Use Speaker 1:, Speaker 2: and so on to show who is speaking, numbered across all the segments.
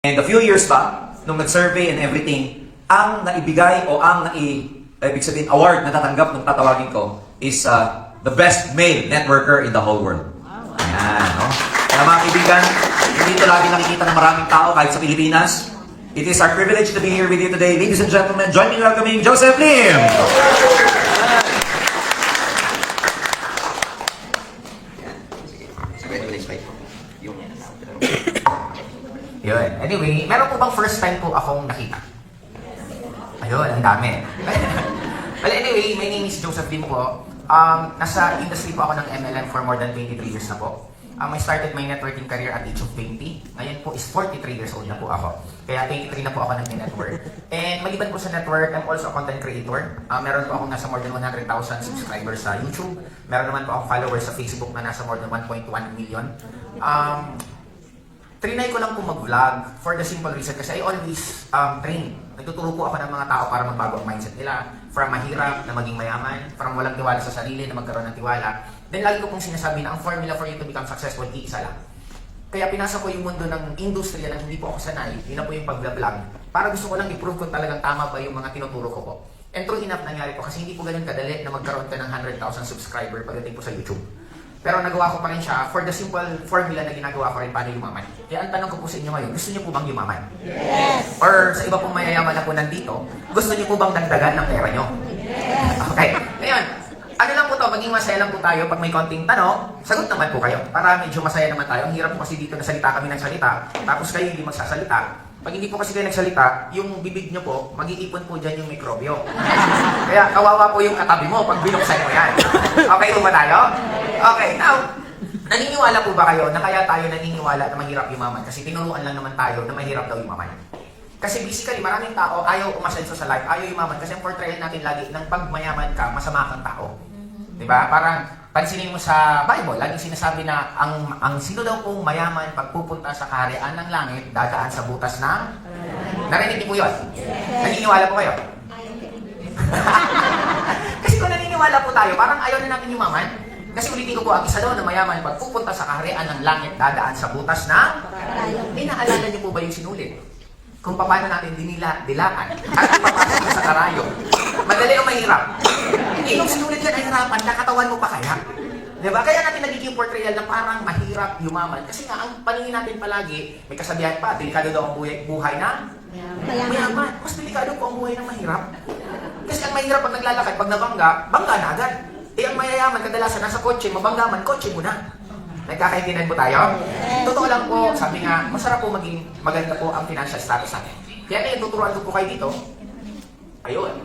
Speaker 1: And a few years back, nung nag-survey and everything, ang naibigay o ang ibig sabihin, award na tatanggap nung tatawagin ko is the best male networker in the whole world. Ayan, no? Kaya mga kaibigan, hindi ito lagi nakikita ng maraming tao kahit sa Pilipinas. It is our privilege to be here with you today. Ladies and gentlemen, join me in welcoming Joseph Lim!
Speaker 2: Yun. Anyway, meron po bang first time po akong nakita? Ayun, ang dami. Well, anyway, my name is Joseph Lim po. Nasa industry po ako ng MLM for more than 23 years na po. I started my networking career at age of 20. Ngayon po is 43 years old na po ako. Kaya 23 na po ako nag-network. And maliban po sa network, I'm also a content creator. Meron po akong nasa more than 100,000 subscribers sa YouTube. Meron naman po akong followers sa Facebook na nasa more than 1.1 million. Trinay ko lang po mag-vlog for the simple reason kasi I always train. Nagtuturo po ako ng mga tao para magbago ang mindset nila. From mahirap na maging mayaman, from walang tiwala sa sarili na magkaroon ng tiwala. Then lagi ko pong sinasabi na ang formula for you to become successful, iisa lang. Kaya pinasa ko yung mundo ng industriya na hindi po ako sanay. Yun na po yung pag-vlog. Para gusto ko lang i-prove kung talagang tama ba yung mga tinuturo ko po. And true enough nangyari po kasi hindi po ganun kadali na magkaroon ka ng 100,000 subscriber pagdating po sa YouTube. Pero nagawa ko pa rin siya for the simple formula na ginagawa ko rin paano yumaman. Kaya ang tanong ko po sa inyo ngayon, gusto niyo po bang yumaman?
Speaker 3: Yes!
Speaker 2: Or sa iba pong mayayaman na po nandito, gusto niyo po bang dagdagan ng pera niyo?
Speaker 3: Yes!
Speaker 2: Okay. Ngayon, ano lang po to, maging masaya lang po tayo pag may konting tanong, sagot naman po kayo. Para medyo masaya naman tayo. Ang hirap po kasi dito na salita kami ng salita, tapos kayo hindi magsasalita. Pag hindi po kasi kayo nagsalita, yung bibig nyo po, mag-iipon po dyan yung mikrobyo. Kaya kawawa po yung katabi mo pag binuksan mo yan. Okay po ba tayo? Okay, now, naniniwala po ba kayo na kaya tayo naniniwala na mahirap yumaman? Kasi tinuruan lang naman tayo na mahirap daw yumaman. Kasi basically, maraming tao ayaw umasenso sa life, ayaw yumaman. Kasi ang portrayal natin lagi ng pag mayaman ka, masama kang tao. Diba? Parang, pansinin mo sa Bible, laging sinasabi na ang sino daw pong mayaman pagpupunta sa kaharian ng langit, dadaan sa butas ng... Narinig niyo po yun? Naniniwala po kayo? Kasi kung naniniwala po tayo, parang ayaw na natin yumaman. Kasi ulitin ko po, ang isa daw na mayaman pagpupunta sa kaharian ng langit, dadaan sa butas ng... Naalala niyo po ba yung sinulit? Kung paano natin dilaan at ipapasok sa karayo. Madali o mahirap? Yung sinulit yan ay hirapan, nakatawan mo pa kaya? Diba? Kaya natin nagiging portrayal na parang mahirap yumaman. Kasi nga, ang paningin natin palagi, may kasabihan pa, delikado daw ang buhay na mayaman. Mas delikado po ang buhay ng mahirap. Kasi ang mahirap pag naglalakad, pag nabangga, bangga na agad. Ang mayayaman, kadalasan nasa kotse, mabangga man, kotse mo na. Nagkakaintindihan po tayo? Yes. Totoo lang po, sabi nga, masarap po maging maganda po ang financial status natin. Kaya ngayon, tuturuan ko po kayo dito. Ayun.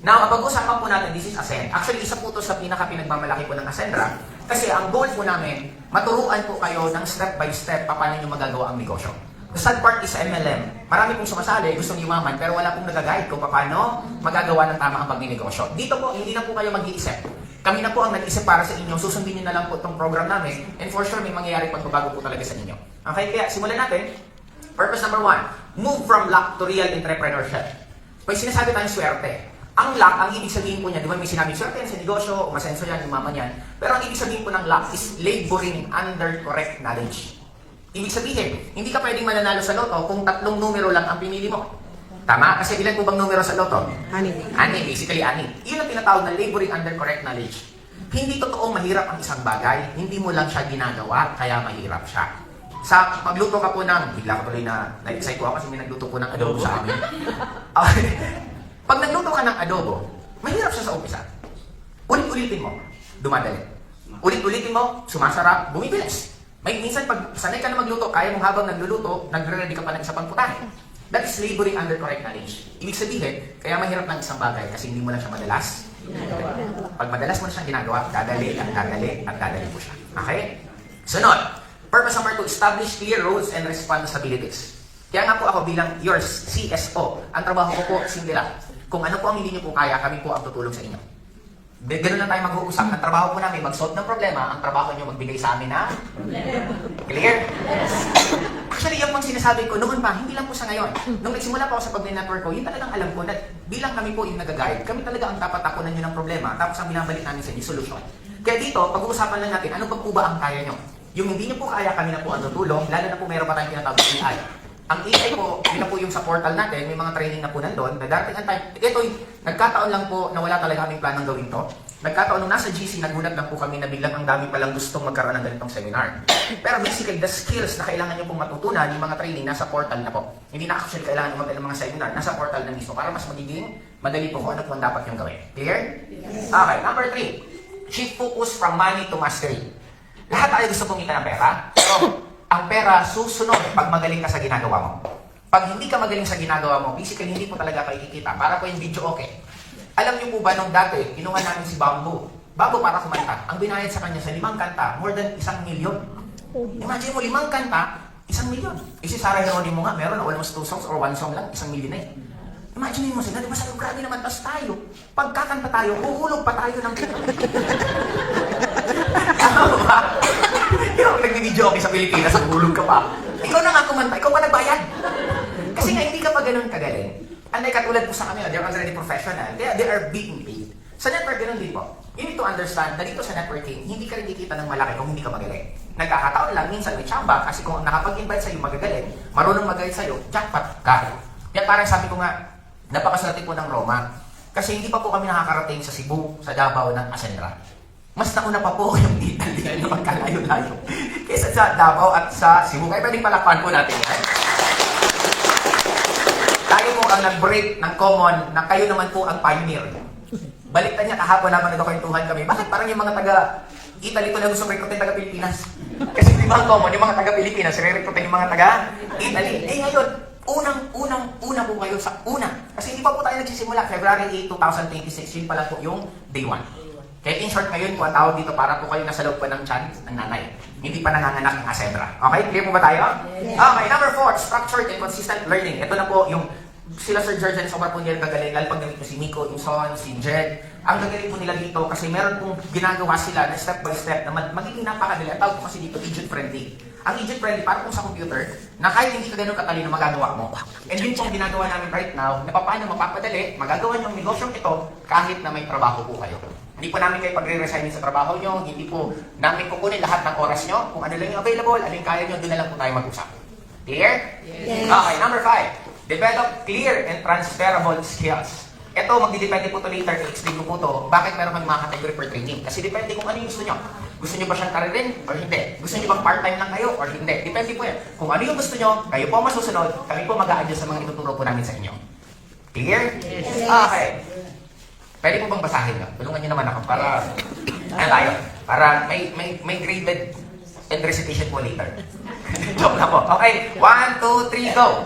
Speaker 2: Now, ang pag-usapan po natin, this is Ascend. Actually, isa po ito sa pinaka-pinagmamalaki po ng Ascendra. Kasi ang goal po namin, maturuan po kayo ng step by step paano nyo magagawa ang negosyo. The sad part is MLM. Marami pong sumasali, gustong yumaman, pero wala pong nag-guide kung paano magagawa ng tama ang pagninegosyo. Dito po, hindi na po kayo mag-iisip. Kami na po ang nag-isip para sa inyo, susundin nyo na lang po itong program namin, and for sure, may mangyayari pagbabago po talaga sa inyo. Okay, kaya simulan natin. Purpose number 1, move from luck to real entrepreneurship. May sinasabi tayong swerte. Ang luck, ang ibig sabihin po niya, di ba may sinabi, swerte yan sa negosyo, umasenso yan, umaman yan. Pero ang ibig sabihin po ng luck is laboring under correct knowledge. Ibig sabihin, hindi ka pwedeng mananalo sa loto kung 3 numero lang ang pinili mo. Tama? Kasi ilan po bang numero sa loto?
Speaker 3: 6.
Speaker 2: 6, basically 6. Yun ang tinatawag na laboring under correct knowledge. Hindi totoong mahirap ang isang bagay, hindi mo lang siya ginagawa, kaya mahirap siya. Sa magluto ka po ng, bigla ka tuloy na-excite ko ako kasi may nagluto po ng adobo sa amin. Pag nagluto ka ng adobo, mahirap siya sa umpisa. Ulit-ulitin mo, dumadali. Ulit-ulitin mo, sumasarap, bumibilis. May minsan pag sanay ka na magluto, kaya mong habang nagluluto, nagre-ready ka pa ng isa pang putahe. That is laboring under correct knowledge. Ibig sabihin, kaya mahirap ng isang bagay kasi hindi mo lang siya madalas. Pag madalas mo na siyang ginagawa, dadali at dadali at dadali po siya. Okay? Sunod. Purpose number 2, establish clear roles and responsibilities. Kaya nga po ako bilang your CSO, ang trabaho ko po, simple lang. Kung ano po ang hindi niyo po kaya, kami po ang tutulong sa inyo. Ganun lang tayo mag-uusap. Ang trabaho po namin, mag-solve ng problema. Ang trabaho niyo, magbigay sa amin na clear? Actually, yung pang sinasabi ko, noon pa, hindi lang po sa ngayon. Nung nagsimula po ako sa pag-network ko, yun talagang alam ko na bilang kami po yung nag-guide, kami talaga ang tapatakunan nyo ng problema, tapos ang binabalik namin sa inyo, solution. Kaya dito, pag-uusapan lang natin, ano pa po ba ang kaya nyo? Yung hindi nyo po kaya, kami na po ang tutulong, lalo na po meron pa tayong tinatawag sa AI. Ang AI po, yun na po yung sa portal natin, may mga training na po nandun. Dadating ang time, ito, nagkataon lang po na wala talaga kaming planong gawin to. Nagkataon nung nasa GC, nagulat lang po kami na biglang ang dami palang gustong magkaroon ng ganitong seminar. Pero basically, the skills na kailangan nyo pong matutunan, yung mga training, nasa portal na po. Hindi na actually kailangan nyo mag ng mga seminar, nasa portal na mismo para mas magiging madali po kung ano po ang dapat yung gawin. Clear? Okay, number 3. Shift focus from money to mastery. Lahat tayo gusto kumita ng pera, pero ang pera susunod pag magaling ka sa ginagawa mo. Pag hindi ka magaling sa ginagawa mo, basically hindi po talaga kayo kikita. Para po yung video okay. Alam niyo po ba nung dati, kinuha namin si Bamboo. Bamboo para kumanta. Ang binayad sa kanya sa 5 kanta, more than 1 million. Imagine mo, 5 kanta, 1 million. Eh si Sarah Geronimo nga, meron na almost 2 songs or 1 song lang, 1 million na eh. Imagine mo sila, di ba sabi, grabe naman, tas tayo. Pagkakanta tayo, huhulog pa tayo ng Tama ba? Yung nag-video okay sa Pilipinas, huhulog ka pa. Ikaw na nga kumanta, ikaw pa nagbayad. Kasi nga, hindi ka pa ganun kagaling. Unlike katulad po sa kanila, they're already professional. They are being paid. Sa network, ganun din po. You need to understand na dito sa networking, hindi ka rin kikita ng malaki kung hindi ka magaling. Nagkakataon lang, minsan may tsamba, kasi kung nakapag-invite sa'yo magagaling, marunong mag-guide sa'yo, jackpot ka. Kaya parang sabi ko nga, napakaswerte po ng Roma. Kasi hindi pa po kami nakakarating sa Cebu, sa Davao ng Ascendra. Mas nauna pa po yung Italy na magkalayo-layo kaysa sa Davao at sa Cebu. Kaya pwedeng palakpan po natin yan. Tayo po ang nag-break ng common na kayo naman po ang pioneer. Baliktad niya, kahapon naman nagkakwentuhan kami. Bakit parang yung mga taga-Italy ko na gusto rekrutin taga-Pilipinas? Kasi di ba ang common, yung mga taga-Pilipinas, rekrutin yung mga taga-Italy. Eh ngayon, unang-una po kayo sa una. Kasi hindi pa po tayo nagsisimula. February 8, 2026, yun pala po yung day 1. Kaya in short ngayon po ang tawag dito para po kayo nasa loob pa ng tiyan ng nanay. Hindi pa nanganganak ng Ascendra. Okay? Clear po ba tayo? Yes. Okay, number 4, structured and consistent learning. Ito na po yung sila Sir George and sobrang po nila gagaling. Lalo pag gamit po si Miko, yung Son, si Jed. Ang gagaling po nila dito kasi meron pong ginagawa sila na step by step na magiging napakadali. Ang tawag po kasi dito, agent friendly. Ang agent friendly, para po sa computer, na kahit hindi ka ganun katalino magagawa mo. And yun po ang ginagawa namin right now, na paano mapapadali, magagawa nyo ang negosyong ito kahit na may trabaho po kayo. Hindi po namin kayo pagre-resign sa trabaho nyo, hindi po namin kukunin lahat ng oras nyo. Kung ano lang yung available, alin kaya nyo, doon na lang po tayo mag-usap. Clear? Yes. Okay, number 5. Develop clear and transferable skills. Ito, magdidepende po ito later, i-explain ko po ito, bakit meron kami mga category for training. Kasi depende kung ano yung gusto nyo. Gusto nyo ba siyang karirin or hindi? Gusto nyo bang part-time lang kayo or hindi? Depende po yan. Kung ano yung gusto nyo, kayo po masusunod, kami po mag-a-adjust sa mga ituturo po namin sa inyo. Clear? Yes. Okay. Pwede po bang basahin nyo? Tulungan nyo naman ako para, ano tayo? Para may graded and recitation po later. Joke na po. Okay, 1, 2, 3, go!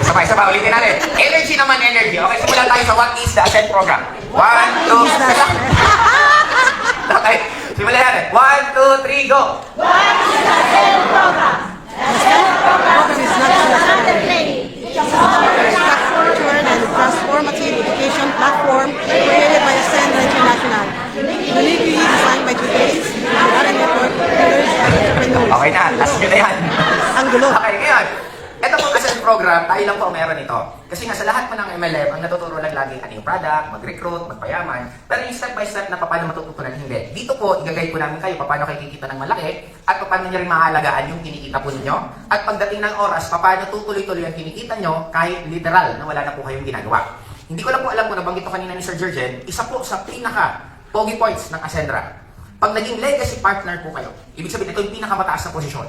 Speaker 2: Sabay, ulitin natin. Energy naman, energy. Okay, simulan tayo sa what is the Ascend program. 1, 2, okay, simulan natin. 1, 2, 3, go!
Speaker 3: What is the Ascend program? The Ascend program is not a training. It's a
Speaker 4: structured and transformative education platform created by Ascendra International. Uniquely designed by today's modern network leaders and entrepreneurs.
Speaker 2: Okay na, last nyo na yan.
Speaker 4: Ang gulo.
Speaker 2: Okay, ngayon. Ito po kasi ang program, tayo lang po ang meron ito. Kasi nga sa lahat po ng MLM, ang natuturo lang lagi ano yung product, mag-recruit, magpayaman. Pero yung step by step na paano matututunan, hindi. Dito po, i-guide po namin kayo paano kayo kikita ng malaki at paano nyo rin maalagaan yung kinikita po ninyo. At pagdating ng oras, paano tutuloy-tuloy ang kinikita nyo kahit literal na wala na po kayong ginagawa. Hindi ko lang po alam kung nabanggit ko kanina ni Sir Jurgen, isa po sa pinaka-pogi points ng Ascendra. Pag naging legacy partner po kayo, ibig sabihin ito yung pinakamataas na posisyon,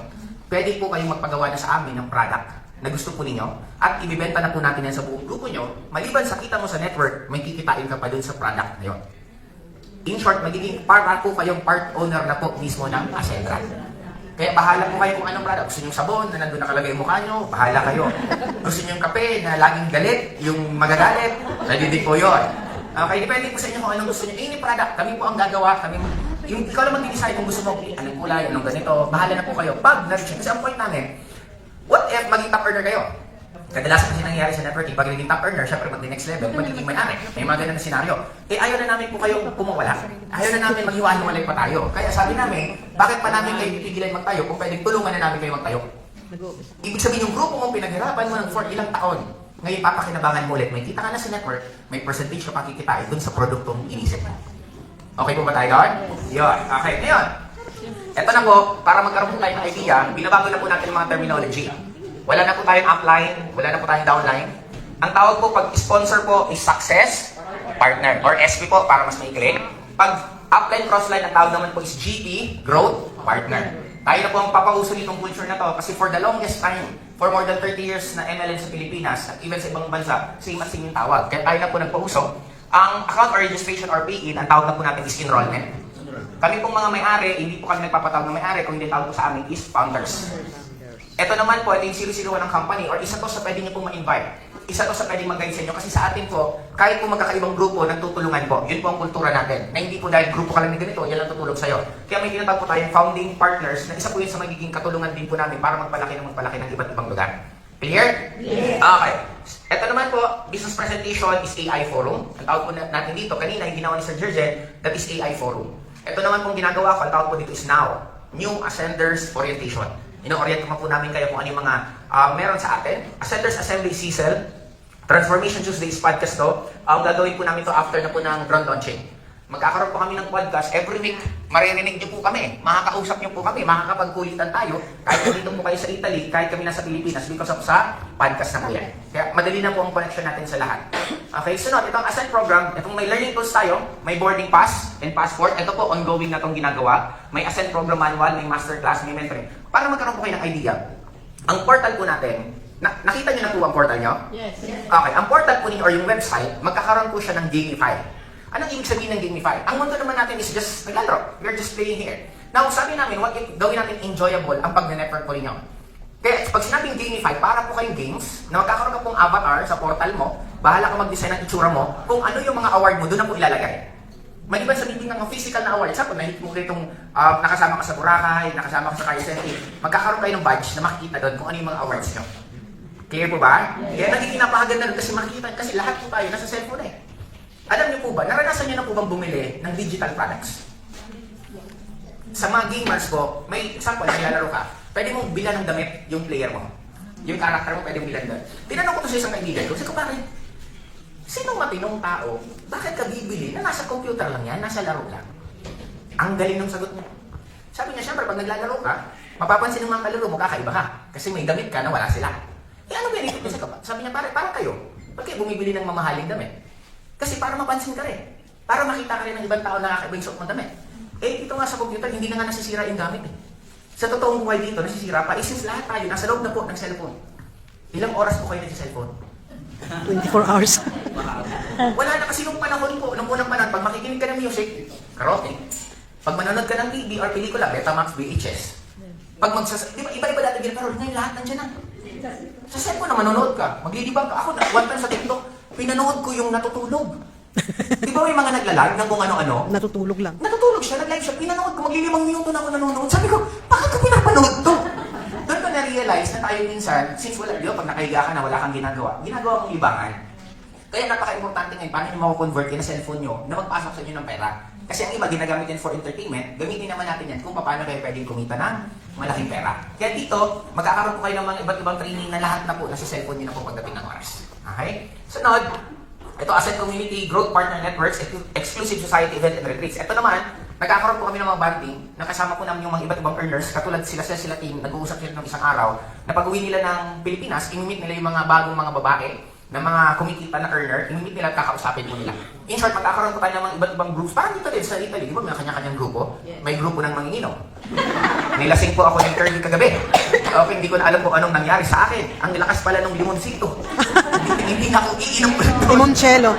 Speaker 2: pwede po kayong magpagawa na sa amin ng product na gusto po ninyo at ibibenta na po natin yan sa buong grupo nyo. Maliban sa kita mo sa network, may kikitain ka pa dun sa product na yun. In short, magiging para po kayong part owner na po mismo ng Ascendra. Kaya bahala po kayo kung anong product. Gusto nyo yung sabon na nandun nakalagay yung mukha nyo, bahala kayo. Gusto nyo yung kape na laging galit, yung magagalit, pwede din po yun. Okay, depende po sa inyo kung anong gusto nyo. Any product, kami po ang gagawa, yung ikaw lang mag-decide kung gusto mo, anong kulay, anong ganito, bahala na po kayo. Pag na-reach, kasi ang point namin, what if maging top earner kayo? Kadalasan kasi nangyayari sa networking, pag naging top earner, syempre pag next level, magiging may-ari. May mga ganun na senaryo. Eh ayaw na namin po kayong pumawala. Ayaw na namin maghiwa-hiwalay pa tayo. Kaya sabi namin, bakit pa namin kayo pipigilan magtayo kung pwedeng tulungan na namin kayo magtayo? Ibig sabihin yung grupo mong pinaghirapan mo ng for ilang taon, ngayon papakinabangan mo ulit. May kita ka na sa network, may percentage na pakikitain dun sa produktong inisip mo. Okay po ba tayo doon? Yun. Okay, ngayon. Ito na po, para magkaroon po tayo ng idea, binabago na po natin yung mga terminology. Wala na po tayong upline, wala na po tayong downline. Ang tawag po pag sponsor po is success partner or SP po para mas maikli. Pag upline crossline, ang tawag naman po is GP, growth partner. Tayo na po ang papauso nitong culture na to kasi for the longest time, for more than 30 years na MLM sa Pilipinas at even sa ibang bansa, same at same yung tawag. Kaya tayo na po nagpauso. Ang account or registration or pay-in, ang tawag na po natin is enrollment. Kami pong mga may-ari, hindi po kami nagpapatawag ng may-ari, kung hindi tawag po sa amin is founders. Ito naman po, ito yung sinusiluan ng company or isa to sa pwede nyo pong ma-invite. Isa to sa pwedeng mag-guide sa inyo kasi sa atin po, kahit po magkakaibang grupo, nagtutulungan po. Yun po ang kultura natin. Na hindi po dahil grupo ka lang na ganito, yan lang tutulog sa'yo. Kaya may tinatawag po tayong founding partners na isa po yun sa magiging katulungan din po namin para magpalaki ng iba't ibang lugar. Clear? Yes. Okay. Ito naman po, business presentation is AI Forum. Ang tawag po natin dito, kanina yung ginawa ni Sir Jerjen, that is AI Forum. Ito naman pong ginagawa ko, ang tawag po dito is NOW, New Ascenders Orientation. Ino-orient naman po namin kayo kung ano yung mga meron sa atin. Ascenders Assembly CSEL, Transformation Tuesdays podcast to. Gagawin po namin to after na po ng grand launching. Magkakaroon po kami ng podcast every week. Maririnig niyo po kami. Makakausap niyo po kami. Makakapagkulitan tayo. Kahit dito po kayo sa Italy, kahit kami nasa Pilipinas because of sa podcast na po yan. Kaya madali na po ang connection natin sa lahat. Okay, sunod. Itong Ascend program, itong may learning tools tayo, may boarding pass and passport. Ito po, ongoing na itong ginagawa. May Ascend program manual, may masterclass, may mentoring. Para magkaroon po kayo ng idea. Ang portal po natin, nakita niyo na po ang portal niyo?
Speaker 3: Yes.
Speaker 2: Okay, ang portal po ninyo or yung website, magkakaroon po siya ng Gamify. Anong ibig sabihin ng Gamify? Ang mundo naman natin is just naglalaro. We're just playing here. Now, sabi namin, what if gawin natin enjoyable ang pag-network po ninyo? Kaya pag sinabing Gamify, para po kayong games na magkakaroon ka pong avatar sa portal mo, bahala ka mag-design ng itsura mo, kung ano yung mga award mo, doon na po ilalagay. Maliban sa meeting ng physical na award, example, nahit mo itong nakasama ka sa Boracay, nakasama ka sa Kaisenti, magkakaroon kayo ng badge na makikita doon kung ano yung mga awards nyo. Clear po ba? Kaya nagiging napakaganda doon kasi makikita, kasi lahat po tayo nasa cellphone eh. Alam niyo po ba, naranasan niyo na po bang bumili ng digital products? Sa mga gamers po, may example, naglalaro ka, pwede mong bilan ng damit yung player mo. Yung character mo, pwede mong bilan doon. Tinanong ko to sa isang kaibigan ko, sabi ko, bakit? Sinong matinong tao, bakit ka bibili na nasa computer lang yan, nasa laro lang? Ang galing ng sagot niya. Sabi niya, syempre, pag naglalaro ka, mapapansin ng mga kalaro mo, kakaiba ka. Kasi may damit ka na wala sila. Eh ano benefit niya sa kapatid? Sabi niya, parang kayo, ba't kayo bumibili ng mamahaling damit? Kasi para mapansin ka rin. Para makita ka rin ng ibang tao na kakaiba yung suot mong damit. Eh, ito nga sa computer, hindi na nga nasisira yung gamit eh. Sa totoong buhay dito, nasisira pa. Since lahat tayo, nasa loob na po ng cellphone. Ilang oras po kayo nag-cellphone?
Speaker 4: 24 hours.
Speaker 2: Wala na kasi nung panahon po, nung unang panahon, pag makikinig ka ng music, karaoke. Pag manonood ka ng TV or pelikula, Betamax, VHS. Pag di ba, iba-iba dati ginagawa, ngayon lahat nandiyan na. Sa cellphone na manonood ka, maglilibang ka. Ako, one time sa TikTok, pinanood ko yung natutulog. Di ba may mga nagla-live ng kung ano-ano?
Speaker 4: Natutulog lang.
Speaker 2: Natutulog siya, nag-live siya, pinanood ko, maglilimang minuto na ako nanonood. Sabi ko, bakit ko pinapanood to? Doon ko na-realize na tayo minsan, since wala, di ba, pag nakahiga ka na, wala kang ginagawa mong libangan. Kaya napaka-importante ngayon, paano nyo mako-convert yun na cellphone nyo na magpasok sa inyo ng pera. Kasi ang iba, ginagamit yan for entertainment, gamitin naman natin yan kung paano kayo pwedeng kumita ng malaking pera. Kaya dito, magkakaroon po kayo ng mga iba't ibang training na lahat na po, nasa cellphone nyo na po pagdating ng oras. Okay? Sunod, ito, Ascend Community Growth Partner Networks, Exclusive Society Event and Retreats. Ito naman, nagkakaroon po kami ng mga bonding, nakasama po namin yung mga iba't ibang earners, katulad sila team, nag-uusap sila ng isang araw, na pag-uwi nila ng Pilipinas, imimit nila yung mga bagong mga babae, na mga kumikita na earner, imimit nila at kakausapin po nila. In short, magkakaroon po tayo ng mga iba't ibang groups, parang dito din sa Italy, di ba may kanya-kanyang grupo? May grupo ng manginginom. Nilasing po ako ng curly kagabi. Okay, hindi ko na alam kung anong nangyari sa akin. Ang lakas pala ng limoncito. Hindi na ako iinom ko.
Speaker 4: Limoncello.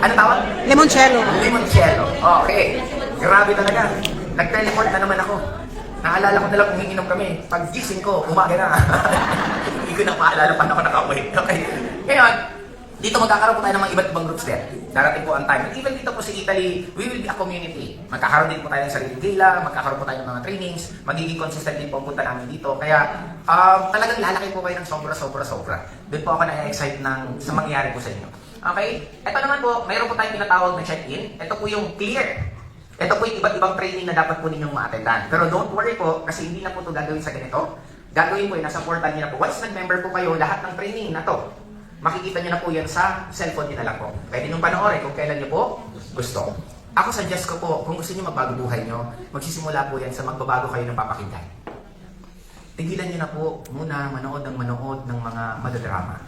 Speaker 2: Ano tawag?
Speaker 4: Limoncello.
Speaker 2: Limoncello. Okay. Grabe talaga. Nag-teleport na naman ako. Naalala ko na lang kung umiinom kami. Pag gising ko, umaga na. Hindi ko na maalala paano ako nakauwi. Okay. Ngayon, dito magkakaroon po tayo ng mga iba't ibang groups din. Darating po ang time. Even dito po sa Italy, we will be a community. Magkakaroon din po tayo ng sariling gala, magkakaroon po tayo ng mga trainings, magiging consistent din po ang punta namin dito. Kaya talagang lalaki po kayo ng sobra. Doon po ako na-excite sa mangyayari po sa inyo. Okay? Ito naman po, mayroon po tayong tinatawag na check-in. Ito po yung clear. Ito po yung iba't ibang training na dapat po ninyong ma-attendan. Pero don't worry po, kasi hindi na po ito gagawin sa ganito. Gagawin po yun, nasa portal niyo na po. Once nag-member po kayo, lahat ng training na to, makikita niyo na po yan sa cellphone niyo na lang po. Pwede nung panoorin kung kailan niyo po gusto. Ako suggest ko po, kung gusto niyo magbago buhay niyo, magsisimula po yan sa magbabago kayo ng papakinggan. Tigilan niyo na po muna manood ng mga madadrama.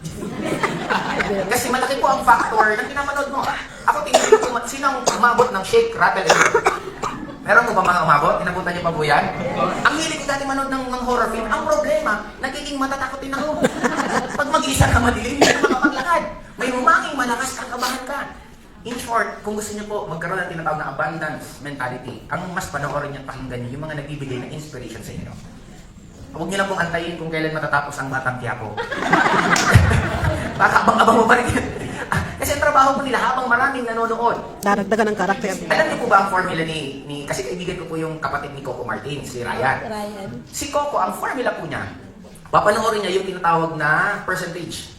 Speaker 2: Kasi malaki po ang factor ng pinapanood mo. Ako tingin ko po, sino ang umabot ng shake, rattle, and roll? Meron mo ba mga umabot? Inabutan niyo pa po yan? Ang hilig ko dati manood ng horror film, ang problema, nagiging matatakotin ako. Pag mag-isa ka madilim, hindi ka makapaglakad. May humanging malakas kang kabahan ka. In short, kung gusto niyo po magkaroon ng tinatawag na abundance mentality, ang mas panoorin niyo at pakinggan niyo yung mga nagbibigay ng inspiration sa inyo. Huwag niyo lang pong antayin kung kailan matatapos ang Batang Quiapo. Baka abang-abang mo pa rin yan. Kasi ang trabaho po nila habang maraming nanonood.
Speaker 4: Daragdagan ng karakter.
Speaker 2: Alam niyo po ba ang formula ni kasi kaibigan ko po yung kapatid ni Coco Martin, si Ryan. Si Coco, ang formula po niya, papanoorin niya yung tinatawag na percentage.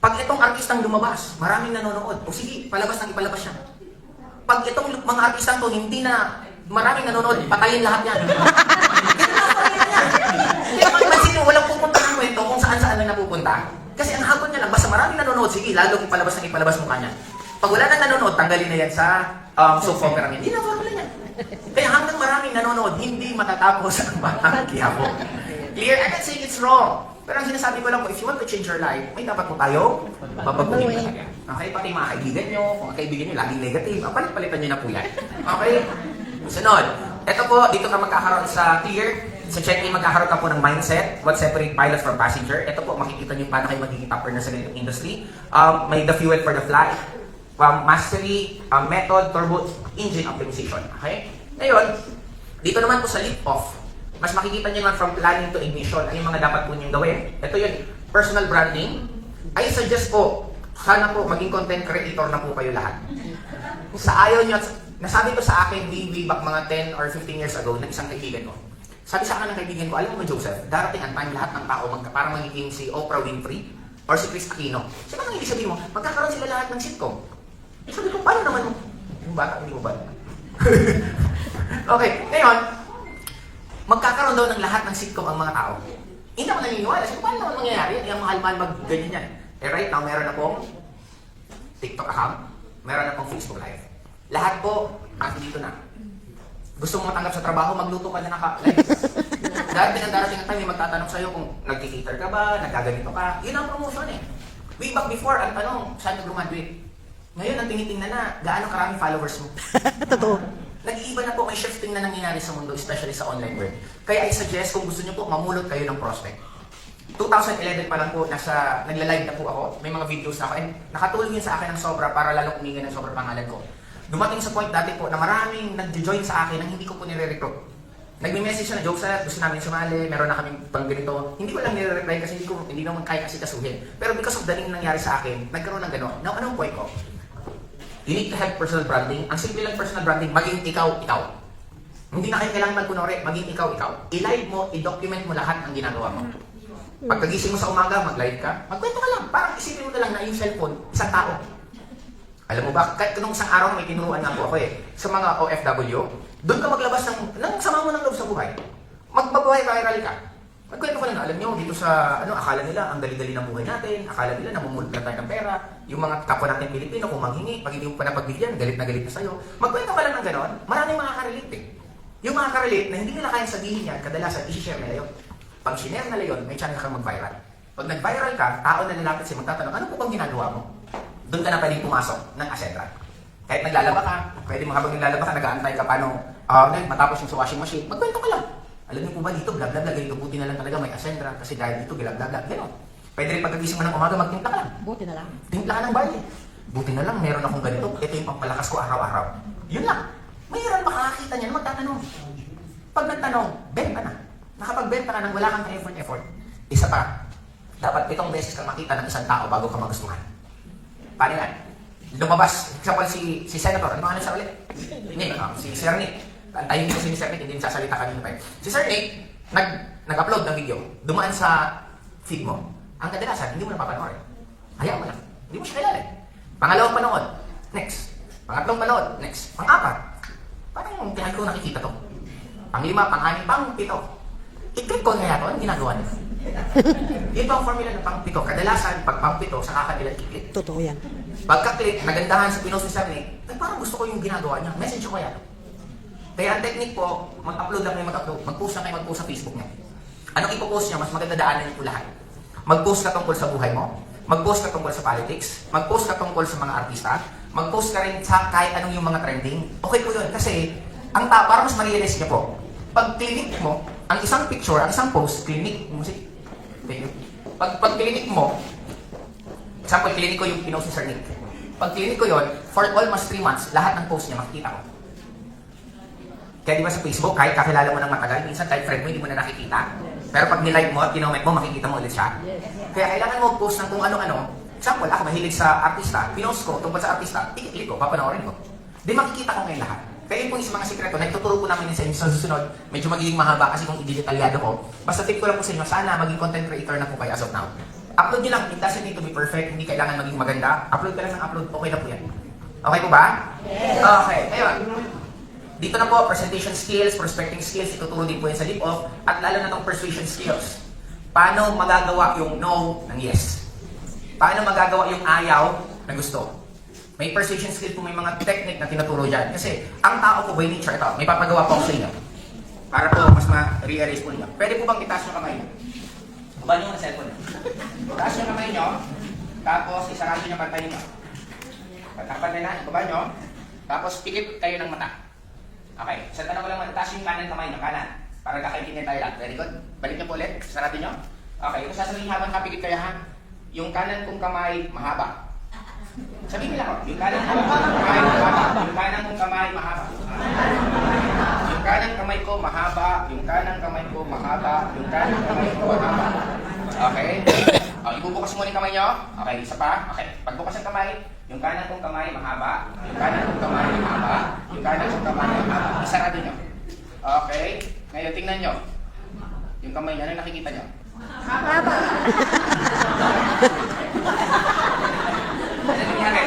Speaker 2: Pag itong artistang lumabas, maraming nanonood, o sige, palabas nang ipalabas siya. Pag itong mga artistang to, hindi na maraming nanonood, patayin lahat yan. Ganun ang formula niya. Kaya pag-imagine mo, walang pupunta ng kwento kung saan-saan na napupunta. Kasi ang habon niya lang, basta maraming nanonood, sige, lalong ipalabas nang ipalabas mo kanya. Pag wala nang nanonood, tanggalin na yan sa soap opera niya. Hindi na formula niya. Kaya hanggang maraming nanonood, hindi matatapos ang Batang Quiapo. Clear? I can say it's wrong. Pero ang sinasabi ko lang po, if you want to change your life, may dapat po tayo babaguhin talaga. Okay, pati mga kaibigan nyo, kung ang kaibigan nyo laging negative, palit-palitan nyo na po yan. Okay? Sunod. Ito po, dito ka magkakaroon sa clear. Sa check-in, magkakaroon ka po ng mindset, what separate pilot from passenger. Ito po, makikita nyo paano kayo magiging top earner sa ganitong industry. May the fuel for the flight, mastery, method, turbo, engine optimization. Okay? Ngayon, dito naman po sa lift-off, mas makikita nyo naman from planning to ignition, ano yung mga dapat po nyo gawin. Ito yun, personal branding. I suggest po, sana po maging content creator na po kayo lahat. Sa ayaw nyo, nasabi ko sa akin way back mga 10 or 15 years ago ng isang kaibigan ko. Sabi sa akin ng kaibigan ko, alam mo Joseph, darating ang time lahat ng tao parang magiging si Oprah Winfrey or si Chris Aquino. Sabi ko, hindi sabihin mo, magkakaroon sila lahat ng sitcom. Sabi ko, paano naman mo? Yung bata, hindi mo ba? Okay, ngayon, magkakaroon daw ng lahat ng sitcom ang mga tao. Hindi ako naniniwala. Sabi ko, paano naman mangyayari? Yung mahal-mahal mag-ganyan yan. Eh right now, meron na pong TikTok account, meron na pong Facebook Live. Lahat po, dito na. Gusto mo matanggap sa trabaho, magluto ka na naka-live. Darating ang time, may magtatanong sa'yo kung nag-cater ka ba, nagaganito ka. Yun ang promotion eh. Way back before, ang tanong, saan ka graduate? Ngayon, ang tinitingnan na, gaano karaming followers mo.
Speaker 4: Totoo.
Speaker 2: Nag-iiba na po, may shifting na nangyayari sa mundo, especially sa online world. Kaya I suggest, kung gusto nyo po, mamulot kayo ng prospect. 2011 pa lang po, nagla-live na po ako, may mga videos na ako, and nakatulong yun sa akin ng sobra para lalong umingan ng sobra pangalan ko. Dumating sa point dati po na maraming nag-join sa akin nang hindi ko po nire-recruit. Nagme-message siya na, Joseph, gusto namin sumali, meron na kaming pang ganito. Hindi ko lang nire-reply kasi hindi naman kaya kasi kasuhin. Pero because of the thing nangyari sa akin, nagkaroon ng gano'n. Now, anong point ko? You need to have personal branding. Ang simple lang personal branding, maging ikaw. Hindi na kayo kailangan magkunwari, maging ikaw. I-live mo, i-document mo lahat ng ginagawa mo. Pagkagising mo sa umaga, mag-live ka, magkwento ka lang. Parang isipin mo na lang na yung cellphone, isang tao. Alam mo ba, kahit nung isang araw may tinuruan nga po ako sa mga OFW, doon ka maglabas ng sama mo ng loob sa buhay. Magbabuhay viral ka. Magkwento ka lang na, alam nyo, dito sa, akala nila, ang dali-dali ng buhay natin, akala nila, namumulot lang tayo ng pera, yung mga kapwa natin Pilipino, kung manghingi, pag hindi mo pa napagbigyan, galit na sa'yo. Magkwento ka lang ng ganon, maraming makaka-relate eh. Yung makaka-relate na hindi nila kayang sabihin yan, kadalasan, isi-share nila yun. Pag sinare nila yun, may chance kang mag-viral. Pag nag-viral ka, tao na lalapit sa'yo magtatanong, ano po bang ginagawa mo? Doon ka na pwedeng pumasok ng Ascendra. Kahit naglalaba ka, pwede mo habang naglalaba ka, nag-aantay ka paano matapos yung sa washing machine, magkwento ka lang. Alam niyo po ba dito, bla ganito, buti na lang talaga may Ascendra kasi dahil dito, bla gano'n. Pwede rin pagkagising mo ng umaga, magtimpla ka lang.
Speaker 4: Buti na lang.
Speaker 2: Timpla ka ng barley. Buti na lang, meron akong ganito, ito yung pampalakas ko araw-araw. Yun lang. Mayroon makakakita niya na magtatanong. Pag nagtanong, benta na. Nakapagbenta ka nang wala kang effort. Isa pa, dapat 7 beses kang makita ng isang tao bago ka magustuhan. Paano yan? Lumabas, example si Senator, ano siya ulit? Nick, si Sir Nick. Antayin ko si Sir Nick, hindi sasalita kanina pa. Si Sir Nick, nag-upload ng video, dumaan sa feed mo. Ang kadalasan, hindi mo napapanoorin. Hayaan mo lang. Hindi mo siya kilala. Pangalawang panood, next. Pangatlong panood, next. Pang-apat, parang kaya ko nakikita to. Pang-5, pang-6, pang-7. I-click ko kaya to, ang ginagawa nila. Ito ang formula ng pang-7. Kadalasan, pag pang-7, saka kanila i-click.
Speaker 4: Totoo yan.
Speaker 2: Pagka-click, nagandahan sa pinost ni Sir Nick, parang gusto ko yung ginagawa niya. Message ko kaya. Kaya ang technique po, mag-upload lang kayo mag-upload. Mag-post lang kayo mag-post sa Facebook niya. Anong ipopost niya? Mas maganda daanan niyo po lahat. Mag-post ka tungkol sa buhay mo. Mag-post ka tungkol sa politics. Mag-post ka tungkol sa mga artista. Mag-post ka rin sa kahit anong yung mga trending. Okay po yun. Kasi, para mas ma-realize niya po, pag clinic mo, ang isang picture, ang isang post, clinic, music, pag clinic mo, example, clinic ko yung pinost ni Sir Nick. Pag clinic ko yun, for almost 3 months, lahat ng post niya makikita ko. Kaya di ba sa Facebook, kahit kakilala mo ng matagal, minsan kahit friend mo, hindi mo na nakikita. Pero pag nilike mo at kinoment mo, makikita mo ulit siya. Kaya kailangan mo post ng kung ano-ano. Example, ako mahilig sa artista, pinost ko tungkol sa artista, i-click ko, papanoorin ko. Di makikita ko ngayon lahat. Kaya yun po yung mga sikreto na ituturo po namin sa inyo sa susunod. Medyo magiging mahaba kasi kung i-detalyado ko. Basta tip ko lang po sa inyo, sana maging content creator na po kayo as of now. Upload nyo lang, it doesn't need to be perfect, hindi kailangan maging maganda. Upload ka lang ng upload, okay na po yan. Okay po ba? Yes. Okay, ngayon. Dito na po, presentation skills, prospecting skills, ituturo din po yan sa Lip-Off, at lalo na itong persuasion skills. Paano magagawa yung no ng yes? Paano magagawa yung ayaw na gusto? May persuasion skill po, may mga technique na tinuturo dyan. Kasi ang tao po by nature, ito, may papagawa po ako sa inyo. Para po mas ma-rearrange po niyo. Pwede po bang itaas yung kamay niyo? Baba niyo ang cellphone niyo. Itaas yung kamay niyo, tapos isarado niyo pantay niyo. Pagkakapantay na, ibaba niyo, tapos pikit kayo ng mata. Okay, sa tanong ko lang, mataas yung kanan kamay niyo, kanan. Para kakaintindihan tayo lang. Very good. Balik niyo po ulit, sarado niyo. Okay, ito sasabihin habang kapikit kayo ha. Yung kanan kong kamay, mahaba. Sabihin nila ko, yung kanan kong kamay, mahaba. Yung kanan kong kamay, mahaba. Yung kanan kamay ko, mahaba. Yung kanan kamay ko, mahaba. Yung kanan kamay ko, mahaba. Okay? Ibubukas mo yung kamay nyo. Okay, isa pa. Okay, pagbukas ng kamay, yung kanan kong kamay, mahaba. Yung kanan kong kamay, mahaba. Yung kanan kong kamay, mahaba. Isarado nyo. Okay? Ngayon, tingnan nyo. Yung kamay nyo, ano nakikita nyo?
Speaker 3: Mahaba.
Speaker 2: Ano nangyari?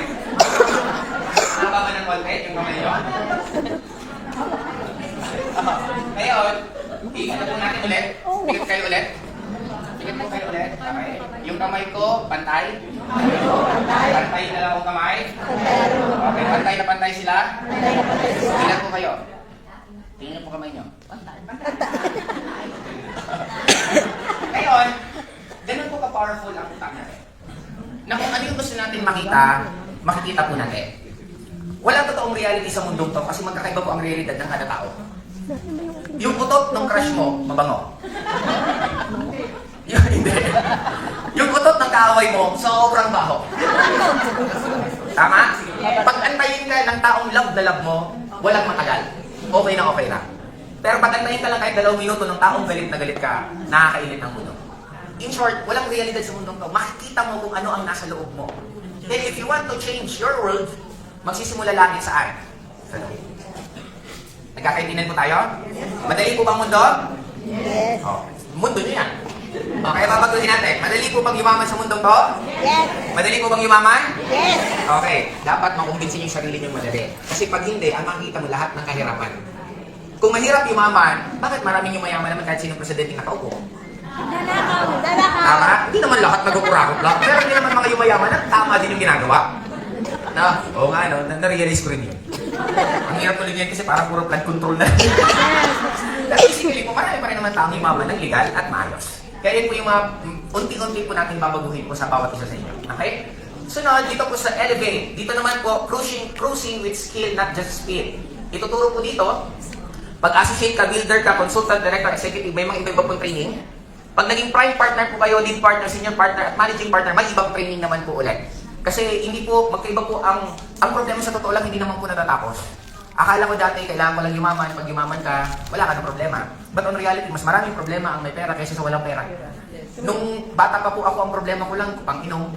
Speaker 2: Mahaba ba ng konti yung kamay nyo? Ngayon, iikot po natin ulit. Pikit kayo ulit. Pikit po kayo ulit. Okay. Yung kamay ko, pantay. Pantay na lang ang kamay. Okay, pantay na pantay sila. Ilan po kayo? Tingnan po kamay nyo. Ngayon, ganun po ka-powerful ang utak natin. Na kung ano yung gusto natin makita, makikita po natin. Walang totoong reality sa mundong to kasi magkakaiba po ang realidad ng kada tao. Yung utot ng crush mo, mabango. Hindi. Yung utot ng kaaway mo, sobrang baho. Tama? Pag antayin ka ng taong love na love mo, walang matagal. Okay na okay na. Pero pag antayin ka lang kahit 2 minuto ng taong galit na galit ka, nakakainit ng mundo. In short, walang realidad sa mundong to. Makikita mo kung ano ang nasa loob mo. Then if you want to change your world, magsisimula lagi saan? Sa loob. Nagkakaintindihan po tayo? Madali po bang mundo?
Speaker 3: Yes.
Speaker 2: Oh, mundo niyo yan. Okay, babaguhin natin. Madali po bang yumaman sa mundong to?
Speaker 3: Yes.
Speaker 2: Madali po bang yumaman?
Speaker 3: Yes.
Speaker 2: Okay, dapat makumbinsin yung sarili niyo madali. Kasi pag hindi, ang makikita mo lahat ng kahirapan. Kung mahirap yumaman, bakit maraming yumayaman naman kahit sinong presidente nakaupo?
Speaker 3: Nanakaw. Nanakaw.
Speaker 2: Tama? Hindi naman lahat nagkukurakot lang. Pero hindi naman mga yumayaman na tama din yung ginagawa. No? Oo nga, no? Na-realize ko rin yun. Ang hirap tuloy yan kasi parang puro flood control na. Pero basically po, marami pa rin naman taong yumaman ng legal at maayos. Kaya yun po yung mga unti-unti po natin babaguhin po sa bawat isa sa inyo. Okay? Sunod, dito po sa Elevate. Dito naman po, cruising with skill, not just speed. Ituturo po dito, pag-associate ka, builder ka, consultant, director, executive, may mga iba-iba pong training. Pag naging prime partner po kayo, lead partner, senior partner, at managing partner, may ibang training naman po ulit. Kasi hindi po, magkaiba po ang problema sa totoo lang, hindi naman po natatapos. Akala ko dati, kailangan ko lang yumaman. Pag yumaman ka, wala ka ng problema. But on reality, mas maraming problema ang may pera kaysa sa walang pera. Nung bata pa po ako, ang problema ko lang, pang-inom,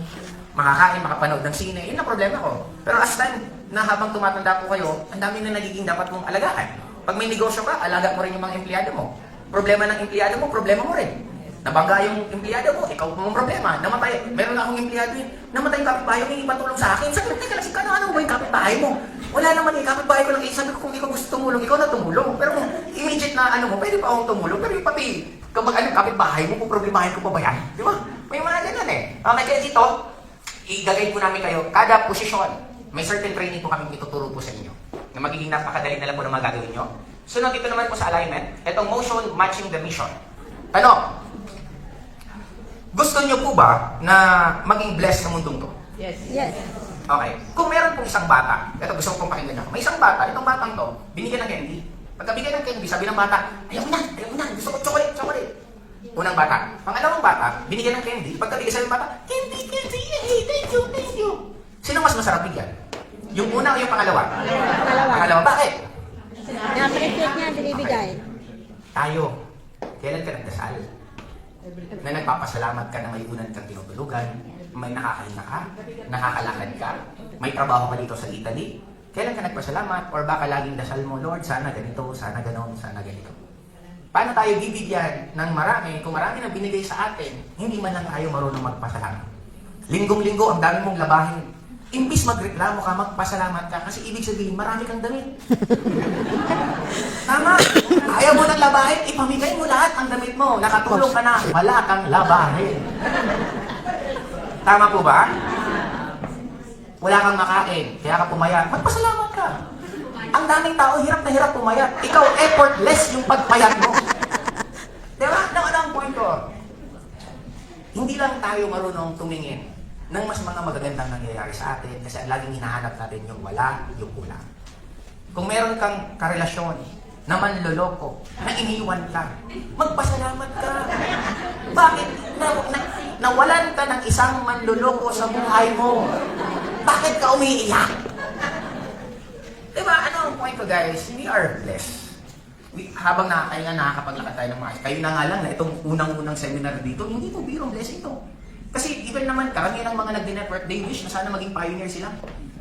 Speaker 2: makakain, makapanood ng sine, yun ang problema ko. Pero as time na habang tumatanda po kayo, ang dami na nagiging dapat mong alagaan. Pag may negosyo ka, alaga mo rin yung mga empleyado mo. Problema ng empleyado mo, problema mo rin. Nabangga yung empleyado mo, ikaw mo problema. Namatay, meron na akong empleyado yun. Namatay yung kapitbahay mo, hindi patulong sa akin. Sabi ko, teka lang, ano ba yung kapitbahay mo? Wala naman eh, kapitbahay ko lang eh. Sabi ko, kung di ko gusto tumulong, ikaw na tumulong. Pero kung immediate na ano mo, pwede pa akong tumulong. Pero yung pati, kapag kapitbahay mo, kung problemahin ko pa ba yan? Di ba? May mga ganun eh. Okay, kaya dito, igagay po namin kayo, kada posisyon, may certain training po kami ituturo po sa inyo na magiging napakadali na lang po ng mga gagawin nyo. Sunod dito naman po sa alignment, itong motion matching the mission. Ano? Gusto nyo po ba na maging blessed sa mundong to?
Speaker 3: Yes.
Speaker 2: Okay. Kung meron pong isang bata, ito gusto ko pong pakinggan nyo. May isang bata, itong batang to, binigyan ng candy. Pagkabigyan ng candy, sabi ng bata, ayaw mo na, gusto ko chocolate. Unang bata. Pangalawang bata, binigyan ng candy. Pagkabigyan sabi ng bata, candy, hey, thank you. Sino mas masarap bigyan? Yung una o yung pangalawa? Pangalawa. Bakit?
Speaker 3: Na-appreciate niya, binibigay.
Speaker 2: Tayo, kailan ka nagdasal? Na nagpapasalamat ka na may unan kang tinutulugan, may nakakahinga ka, nakakalakad ka, may trabaho ka dito sa Italy. Kailan ka nagpasalamat? Or baka laging dasal mo, Lord, sana ganito, sana ganon, sana ganito. Paano tayo bibigyan ng marami kung marami na binigay sa atin, hindi man lang tayo marunong magpasalamat? Linggong-linggo, ang dami mong labahin. Imbis magreklamo ka, magpasalamat ka, kasi ibig sabihin, marami kang damit. Tama. Ayaw mo nang labahin, ipamigay mo lahat ang damit mo. Nakatulong ka na, wala kang labahin. Tama po ba? Wala kang makain, kaya ka pumayat. Magpasalamat ka. Ang daming tao, hirap na hirap pumayat. Ikaw, effortless yung pagpayat mo. Diba? Ano ang point ko? Hindi lang tayo marunong tumingin ng mas mga magagandang nangyayari sa atin kasi ang laging hinahanap natin yung wala, yung kulang. Kung meron kang karelasyon na manloloko, na iniwan ka, magpasalamat ka. Bakit? Nawalan ka ng isang manloloko sa buhay mo. Bakit ka umiiyak? Diba? Ano ang point ko, guys? We are blessed. Habang nakakapaglakad tayo ng maayos, kayo na nga lang na itong unang-unang seminar dito, hindi po birong blessing ito. Kasi even naman, karamihan ng mga nag-network, they wish na sana maging pioneer sila.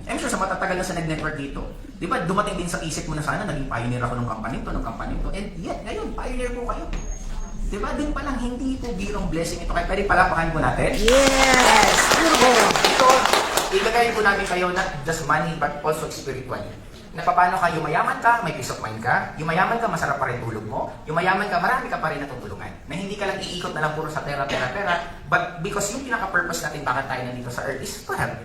Speaker 2: I'm sure sa matatagal na sa nag-network dito, di ba, dumating din sa isip mo na sana, naging pioneer ako ng company to, and yet, ngayon, pioneer po kayo. Di ba, din pa lang, hindi po birong blessing ito. Kaya pwede palapakan po natin.
Speaker 4: Yes! Beautiful!
Speaker 2: Ito, igagayin po namin kayo not just money, but also spiritually. Na paano ka, yumayaman ka, may peace of mind ka, yumayaman ka, masarap pa rin tulog mo, yumayaman ka, marami ka pa rin natutulungan. Na hindi ka lang iikot na lang puro sa pera, but because yung pinaka-purpose natin bakit tayo nandito sa earth is to help.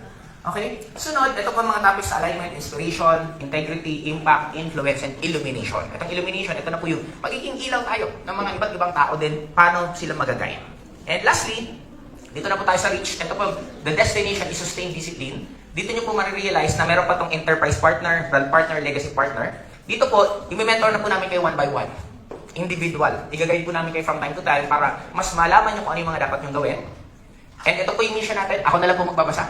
Speaker 2: Okay? Sunod, ito po mga topics sa alignment, inspiration, integrity, impact, influence, and illumination. Itong illumination, ito na po yung magiging ilaw tayo ng mga iba't ibang tao din, paano sila magagay. And lastly, dito na po tayo sa reach. Ito po, the destination is sustained discipline. Dito nyo po marirealize na meron pa tong enterprise partner, brand partner, legacy partner. Dito po, i-mentor na po namin kayo one by one. Individual. I-guide po namin kayo from time to time para mas malaman nyo kung ano yung mga dapat nyong gawin. And ito po yung mission natin. Ako na lang po magbabasa.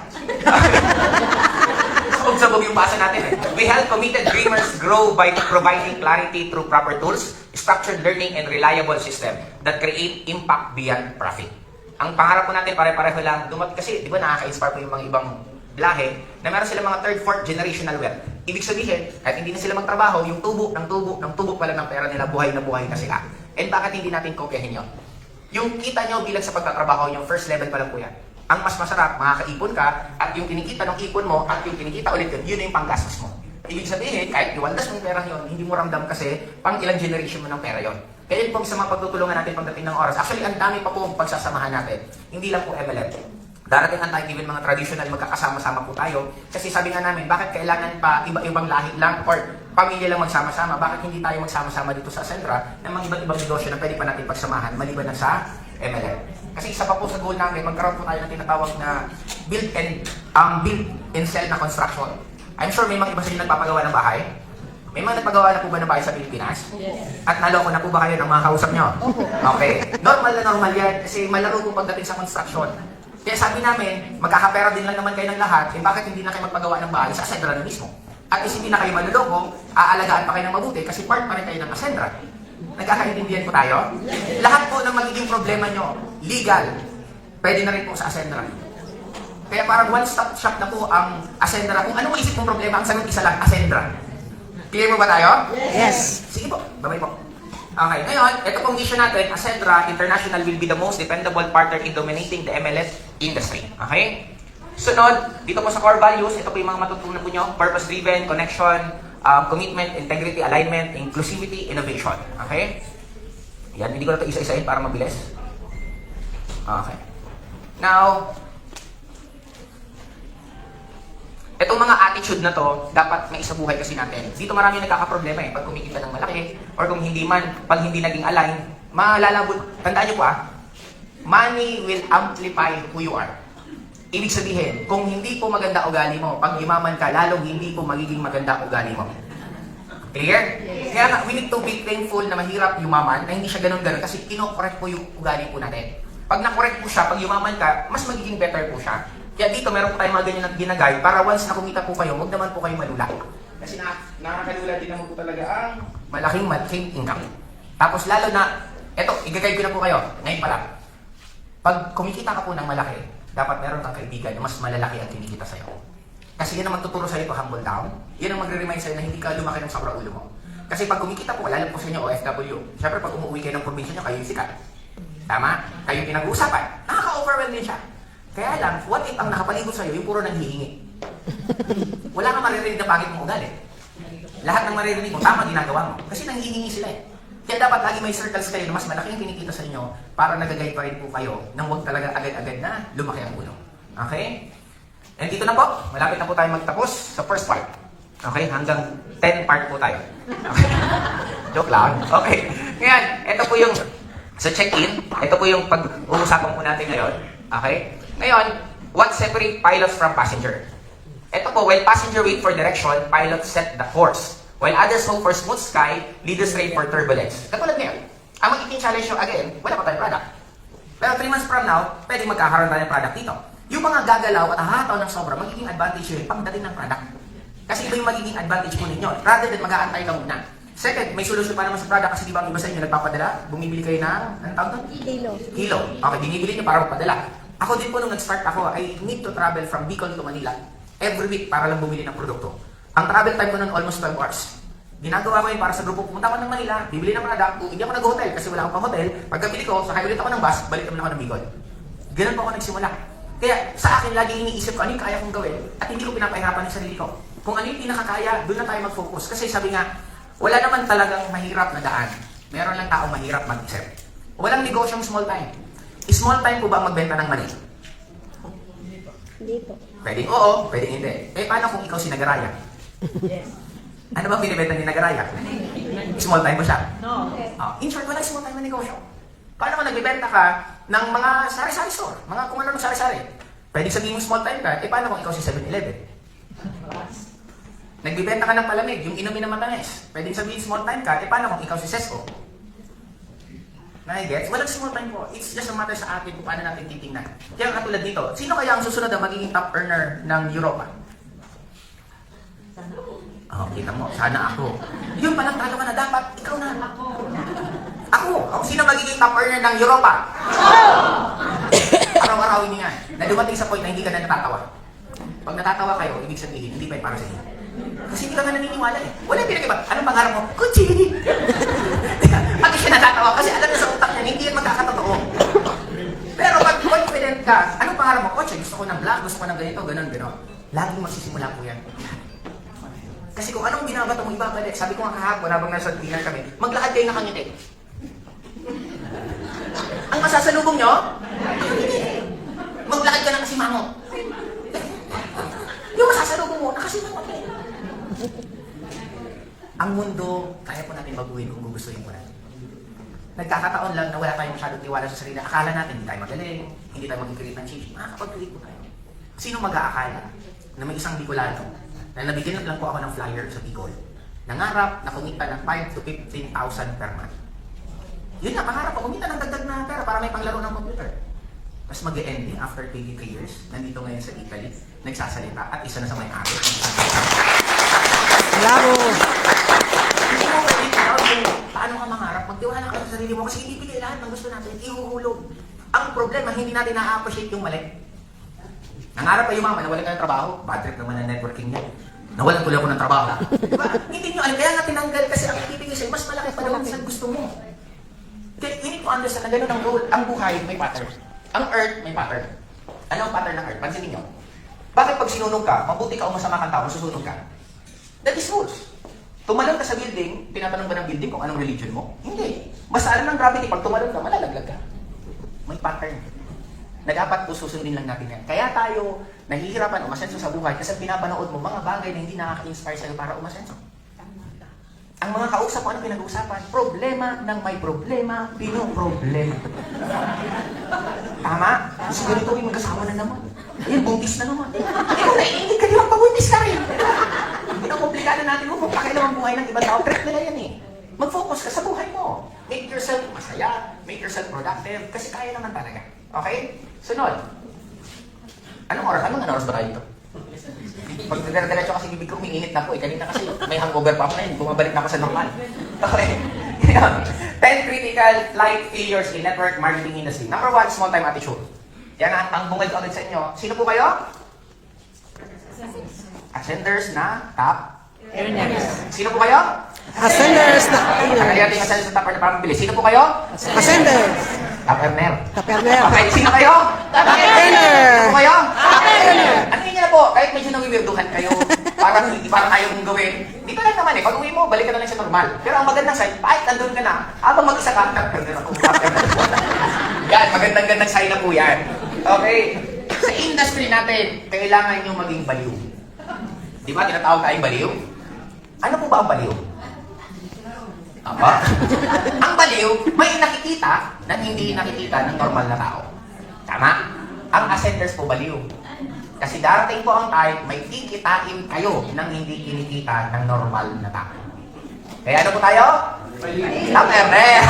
Speaker 2: Sabog yung basa natin. We help committed dreamers grow by providing clarity through proper tools, structured learning, and reliable system that create impact beyond profit. Ang pangarap po natin, pare-pareho lang. Kasi, di ba nakaka-inspire po yung mga ibang lahi na meron sila mga third, fourth generational wealth. Ibig sabihin, kahit hindi na sila magtrabaho, yung tubo pala ng pera nila, buhay na sila. And bakit hindi natin kopyahin yun? Yung kita nyo bilang sa pagtatrabaho, yung first level pa lang po yan. Ang mas masarap, makakaipon ka, at yung kinikita ng ipon mo, at yung kinikita ulit yun na yung panggastos mo. Ibig sabihin, kahit iwaldas mong pera yun, hindi mo ramdam kasi pang ilang generation mo ng pera yun. Kaya yun po sa mga pagtutulungan natin pagdating ng oras. Actually, ang dami pa po ang pagsasamahan natin. Hindi lang po MLM. Darating ang time, even mga traditional, magkakasama-sama po tayo. Kasi sabi nga namin, bakit kailangan pa iba-ibang lahi lang or pamilya lang magsama-sama? Bakit hindi tayo magsama-sama dito sa Ascendra ng mga iba't-ibang negosyo na pwede pa natin pagsamahan maliban na sa MLM? Kasi isa pa po sa goal namin, magkaroon po tayo ng tinatawag na build and sell na construction. I'm sure may mga iba sa inyo nagpapagawa ng bahay. May mga nagpagawa na po ba ng bahay sa Pilipinas?
Speaker 3: Yes.
Speaker 2: At naloko na po ba kayo ng mga kausap nyo? Okay. Normal yan kasi malaro po pagdating sa construction. Kaya sabi namin, magkakapera din lang naman kayo ng lahat, bakit hindi na kayo magpagawa ng bahay sa Ascendra na mismo? At hindi na kayo maluloko, aalagaan pa kayo ng mabuti kasi part pa rin kayo ng Ascendra. Nagkakaintindihan po tayo? Lahat po ng magiging problema nyo, legal, pwede na rin po sa Ascendra. Kaya parang one-stop shop na po ang Ascendra. Kung ano maisip mong problema, ang sagot isa lang, Ascendra. Clear mo ba tayo?
Speaker 4: Yes!
Speaker 2: Sige po, babay po. Okay, ngayon, ito pong mission natin, Ascendra International will be the most dependable partner in dominating the MLS industry. Okay? Sunod, dito po sa core values, ito po yung mga matutunan po nyo, purpose-driven, connection, commitment, integrity, alignment, inclusivity, innovation. Okay? Yan, hindi ko na ito isa-isahin para mabilis. Okay. Now, Itong mga attitude na to, dapat may isabuhay kasi natin. Dito marami nagkakaproblema eh. Pag kumikita ng malaki, or kung hindi man, pag hindi naging align, malalabot. Tandaan nyo po money will amplify who you are. Ibig sabihin, kung hindi po maganda ugali mo, pag yumaman ka, lalong hindi po magiging maganda ugali mo. Clear? Kaya nga, we need to be thankful na mahirap yumaman, na hindi siya ganun-ganun, kasi kino-correct po yung ugali po natin. Pag na-correct po siya, pag yumaman ka, mas magiging better po siya. Kaya dito, meron po tayong mga ganyan na ginagay, para once na kumita po kayo, huwag naman po kayo malula. Kasi nakakalula din naman po talaga ang malaking income. Tapos lalo na, eto, igagay ko na po kayo, ngayon pala. Pag kumikita ka po ng malaki, dapat meron kang kaibigan na mas malalaki ang kinikita sa'yo. Kasi yan ang magtuturo sa'yo to humble down. Yan ang magre-remind sa'yo na hindi ka lumaki ng sobra ulo mo. Kasi pag kumikita po, lalo po sa inyo OFW. Siyempre, pag umuwi kayo ng probinsya nyo, kayo yung sikat. Tama? Kayo yung pinag-uusapan. Nakaka-overwhelm din siya. Kaya lang, what if ang nakapalibot sa'yo, yung puro nang hihingi? Wala kang maririnig na pangit mong ugali. Lahat ng maririnig mo, tama ginagawa mo. Kasi nanghihingi sila eh. Kaya dapat lagi may circles kayo na mas malaki yung kinikita sa inyo para nagagay pa rin po kayo nang huwag talaga agad-agad na lumaki ang ulo. Okay? And dito na po, malapit na po tayo magtapos sa first part. Okay? Hanggang 10 part po tayo. Okay? Joke lang. Okay. Ngayon, ito po yung sa check-in. Ito po yung pag-uusapan po natin ngayon. Okay? Ngayon, what separate pilots from passenger? Ito po, while passenger wait for direction, pilots set the course. While others hope for smooth sky, leaders pray for turbulence. Katulad ngayon, ang magiging challenge nyo again, wala pa tayong product. Pero 3 months from now, pwedeng magkakaroon tayo ng product dito. Yung mga gagalaw at hahataw ng sobra, magiging advantage yun pagdating ng product. Kasi iba yung magiging advantage po ninyo, rather than mag-aantay ka muna. Second, may solusyon pa naman sa product kasi di ba ang iba sa inyo nagpapadala, bumibili kayo ng, anong tawag doon? Kilo. Okay, binibili nyo para magpadala. Ako din po nung nag-start ako, I need to travel from Bicol to Manila every week para lang bumili ng produkto. Ang travel time ko nun almost 12 hours. Ginagawa ko yun para sa grupo. Pumunta ako ng Manila, bibili ng product, hindi ako nag-hotel kasi wala akong pang-hotel. Pagkabili ko, sakay ulit ako ng bus, balik naman ako ng Bicol. Ganun po ako nagsimula. Kaya sa akin, lagi iniisip ko ano yung kaya kong gawin at hindi ko pinapahirapan yung sarili ko. Kung ano yung pinakakaya, doon na tayo mag-focus. Kasi sabi nga, wala naman talagang mahirap na daan. Meron lang taong mahirap mag-isip. Walang negosyong small time. Small time po ba ang magbenta ng mani?
Speaker 3: Hindi po.
Speaker 2: Pwedeng oo, pwedeng hindi. Eh, paano kung ikaw si Nagaraya?
Speaker 3: Yes.
Speaker 2: Ano bang binibenta ni Nagaraya? Small time ba siya?
Speaker 3: No.
Speaker 2: In short, walang small time na negosyo. Paano kung nagbibenta ka ng mga sari-sari store? Mga kung ano ng sari-sari? Pwede sabihin mo small time ka, eh paano kung ikaw si 7-Eleven? Nagbibenta ka ng palamig, yung inumin na matamis. Pwede sabihin small time ka, eh paano kung ikaw si Sesko? Nai-gets? Walang small time po. It's just a matter sa atin kung paano natin titingnan. Kaya katulad dito, sino kaya ang susunod na magiging top earner ng Europa? Oh, kita mo, sana ako. Yun palang talo ka na dapat, ikaw na. Ako, sino magiging top earner ng Europa? Araw-arawin niyo yan. Na dumating sa point na hindi ka na natatawa. Pag natatawa kayo, ibig sabihin, hindi pa yung para sa inyo. Kasi hindi ka nga naniniwala eh. Wala yung pinag-iba. Anong pangarap mo? Kutsi! Pati siya natatawa kasi alam na sa utak niya, hindi yan magkakatotoo. Pero pag confident ka, anong pangarap mo? Kotse, gusto ko ng black, gusto ko ng ganito, ganun. Laging magsisimula po yan. Kasi kung anong binabato mo ibabalik, sabi ko nga kahapon, habang nasa dinner kami, maglakad kayo nakangiti. Ang masasalubong nyo, maglakad ka na kasimango. Yung masasalubong mo, nakasimango. Ang mundo, kaya po natin baguhin kung gugustuhin mo natin. Nagkakataon lang na wala tayong masyadong tiwala sa sarili. Akala natin hindi tayo magaling, hindi tayo mag-create ng change. Makakapag-create po tayo. Sino mag-aakala na may isang Bicolano na nabigyan lang po ako ng flyer sa Bicol, nangarap na kumita ng 5 to 15,000 per month. Yun na, pangarap ko, kumita ng dagdag na pera para may panglaro ng computer. Tapos mag-e-ending after 23 years, nandito ngayon sa Italy, nagsasalita at isa na sa may-ari.
Speaker 4: Bravo!
Speaker 2: Hindi mo pwede ikaw kung paano ka mangarap, magtiwala ka sa sarili mo kasi ibibigay lahat ng gusto natin, ihuhulog. Ang problema, hindi natin na-appreciate yung mali. Nangarap kayo mama, nawalan ka ng trabaho, bad trip naman ang networking niya. Nawalan tuloy ako ng trabaho. Diba? Hindi nyo alam, kaya nga tinanggal kasi ang ibibigay sa'yo, mas malaki pa daw sa gusto mo. Kaya you need to understand na gano'n ang role. Ang buhay may pattern. Ang earth may pattern. Ano ang pattern ng earth? Pansinin nyo. Bakit pag sinunog ka, mabuti ka o masama kang tao, susunog ka? That is rules. Tumalon ka sa building, tinatanong ba ng building kung anong religion mo? Hindi. Basta alam ng gravity, pag tumalon ka, malalaglag ka. May pattern. na dapat po susundin lang natin yan. Kaya tayo nahihirapan umasenso sa buhay kasi pinapanood mo mga bagay na hindi nakaka-inspire sa'yo para umasenso. Ang mga kausap mo, ano pinag-uusapan? Problema ng may problema, pinoproblema. Tama? Gusto ganito yung magkasama na naman. Ayun, buntis na naman. Ikaw naiingit ka, di ba? Pabuntis ka rin. Hindi na komplikado natin mo. Pakialam ang buhay ng ibang tao. Trip nila yan eh. Mag-focus ka sa buhay mo. Make yourself masaya. Make yourself productive. Kasi kaya naman talaga. Okay? Sunod. Anong oras? Anong oras ba tayo dito? Pag nagdadiretso kasi bibig ko, umiinit na po eh. Kanina kasi may hangover pa ako na yun. Bumabalik na ako sa normal. Okay. 10 critical life failures in network marketing industry. Number 1, small time attitude. Yan ang bungad ko ulit sa inyo. Sino po kayo? Ascenders na top earners. Sino po kayo?
Speaker 4: Ascenders na
Speaker 2: Nakalihan yung ascenders na top earner para mabilis. Sino po kayo?
Speaker 4: Ascenders.
Speaker 2: Top earner.
Speaker 4: Kaperner.
Speaker 2: Okay, sino kayo?
Speaker 4: Kaperner.
Speaker 2: Sino po kayo?
Speaker 4: Kaperner.
Speaker 2: Ano yun na po? Kahit medyo nawiwirduhan kayo, parang ayaw mong gawin. Dito lang naman eh. Pag uwi mo, balik ka na lang sa normal. Pero ang magandang side, kahit nandun ka na, habang mag-isa ka, top earner ako. Yan, magandang sign na po yan. Okay. Sa industry natin, kailangan nyo maging baliw. Di ba, tinatawag tayong baliw? Ano po ba ang baliw? Aba? Ang baliw, may nakikita na hindi nakikita ng normal na tao. Tama? Ang ascenders po baliw. Kasi darating po ang time, may kikitain kayo nang hindi kinikita ng normal na tao. Kaya ano po tayo? Baliw. Top earner.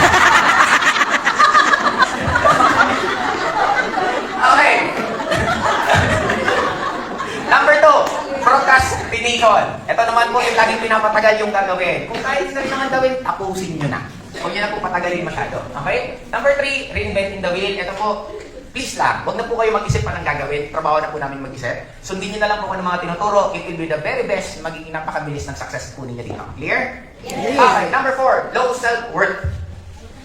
Speaker 2: Okay. Number 2, procrastination. Ito naman po yung laging pinapatagal yung gagawin. Kung kahit na rin naman gawin, tapusin nyo na. Huwag nyo na po patagalin masyado. Okay? Number 3, reinventing the wheel. Ito po, please lang, huwag na po kayo mag-isip pa ng gagawin. Trabaho na po namin mag-isip. Sundin nyo na lang po kung ano mga tinuturo. It will be the very best. Magiging napakabilis ng success po ninyo dito. Clear? Yes. Okay. Number 4, low self-worth.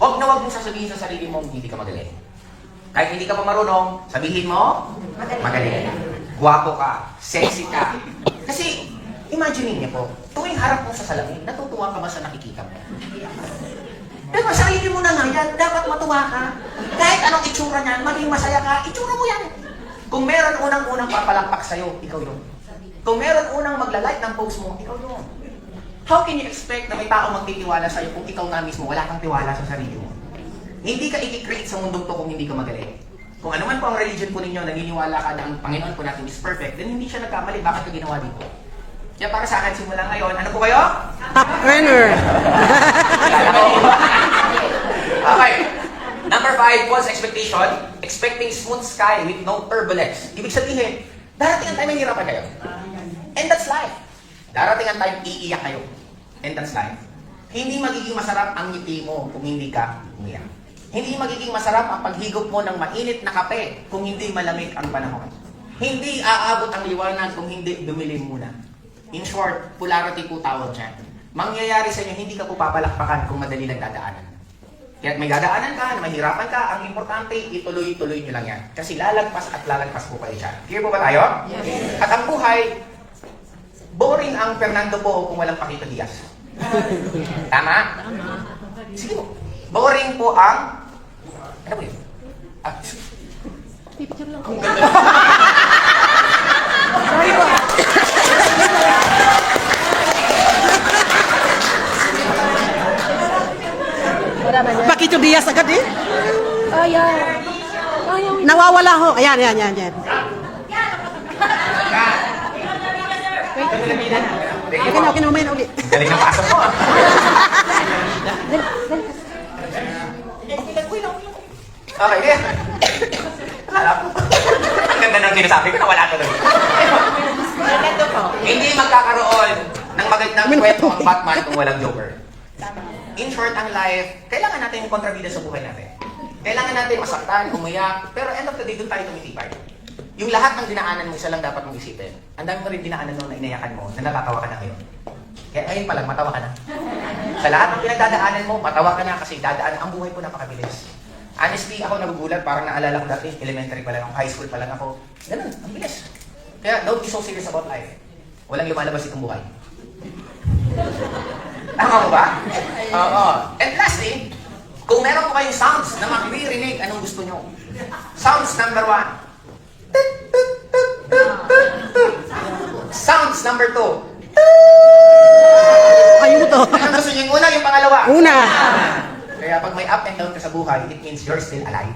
Speaker 2: Huwag na huwag mong sasabihin sa sarili mong hindi ka magaling. Kahit hindi ka pa marunong, sabihin mo, magaling. Guwapo ka, sexy ka. Kasi, imagine niyo po, tuwing harap mo sa salamin, natutuwa ka ba sa nakikita mo? Diba, sarili mo na nga yan, dapat matuwa ka. Kahit anong itsura niyan, maging masaya ka, itsura mo yan. Kung meron unang-unang papalakpak sa'yo, ikaw yun. Kung meron unang magla-like ng post mo, ikaw yun. How can you expect na may tao magtitiwala sa'yo kung ikaw nga mismo wala kang tiwala sa sarili mo? Hindi ka i-create sa mundong to kung hindi ka magaling. Kung ano man po ang religion po ninyo, naniniwala ka na ang Panginoon po natin is perfect, then hindi siya nagkamali. Bakit ka ginawa dito? Kaya para sa akin, simula ngayon, ano po kayo?
Speaker 4: Top earner.
Speaker 2: Okay. Number 5, false expectation. Expecting smooth sky with no turbulence. Ibig sabihin, darating ang time may hirapan kayo. And that's life. Darating ang time iiyak kayo. And that's life. Hindi magiging masarap ang ngiti mo kung hindi ka umiyak. Hindi magiging masarap ang paghigop mo ng mainit na kape kung hindi malamig ang panahon. Hindi aabot ang liwanag kung hindi dumilim muna. In short, polarity po tawag dyan. Mangyayari sa inyo, hindi ka po papalakpakan kung madali lang dadaanan. Kaya may dadaanan ka, mahirapan ka, ang importante, ituloy-tuloy nyo lang yan. Kasi lalagpas at lalagpas po kayo dyan. Clear po ba tayo? Yes. At ang buhay, boring ang Fernando po kung walang Paquito Diaz. Tama? Sige po. Boring po ang... Ano po yun? Kung ganda.
Speaker 4: Sorry po. Paquito Diaz agad eh.
Speaker 3: Ayaw.
Speaker 4: Nawawala ho. Ayan. Okay na, mamaya na ulit.
Speaker 2: Galing na pasok mo ah. Okay, yeah. Akala ko. Ang ganda ng sinasabi ko, nawala tuloy. Hindi magkakaroon ng magandang kwento ang Batman kung walang Joker. In short, ang life, kailangan natin yung kontrabida sa buhay natin. Kailangan natin masaktan, umiyak, pero end of the day, doon tayo tumitibay. Yung lahat ng dinaanan mo, isa lang dapat mong isipin. Ang dami mo rin dinaanan mo na inayakan mo, na natatawa ka na ngayon. Kaya ngayon pa lang, matawa ka na. Sa lahat ng pinagdadaanan mo, matawa ka na kasi dadaan ang buhay ko napakabilis. Honestly, ako nagugulat, parang naalala ko dati, elementary pa lang ako, high school pa lang ako. Ganun, ang bilis. Kaya don't be so serious about life. Walang lumalabas itong buhay. Tama mo ba? Oo. And lastly, Kung meron po kayong sounds na makririnig, anong gusto nyo? Sounds number 1. Sounds number 2.
Speaker 4: Ayun to.
Speaker 2: Anong gusto nyo yung una, yung pangalawa?
Speaker 4: Una.
Speaker 2: Kaya pag may up and down ka sa buhay, it means you're still alive.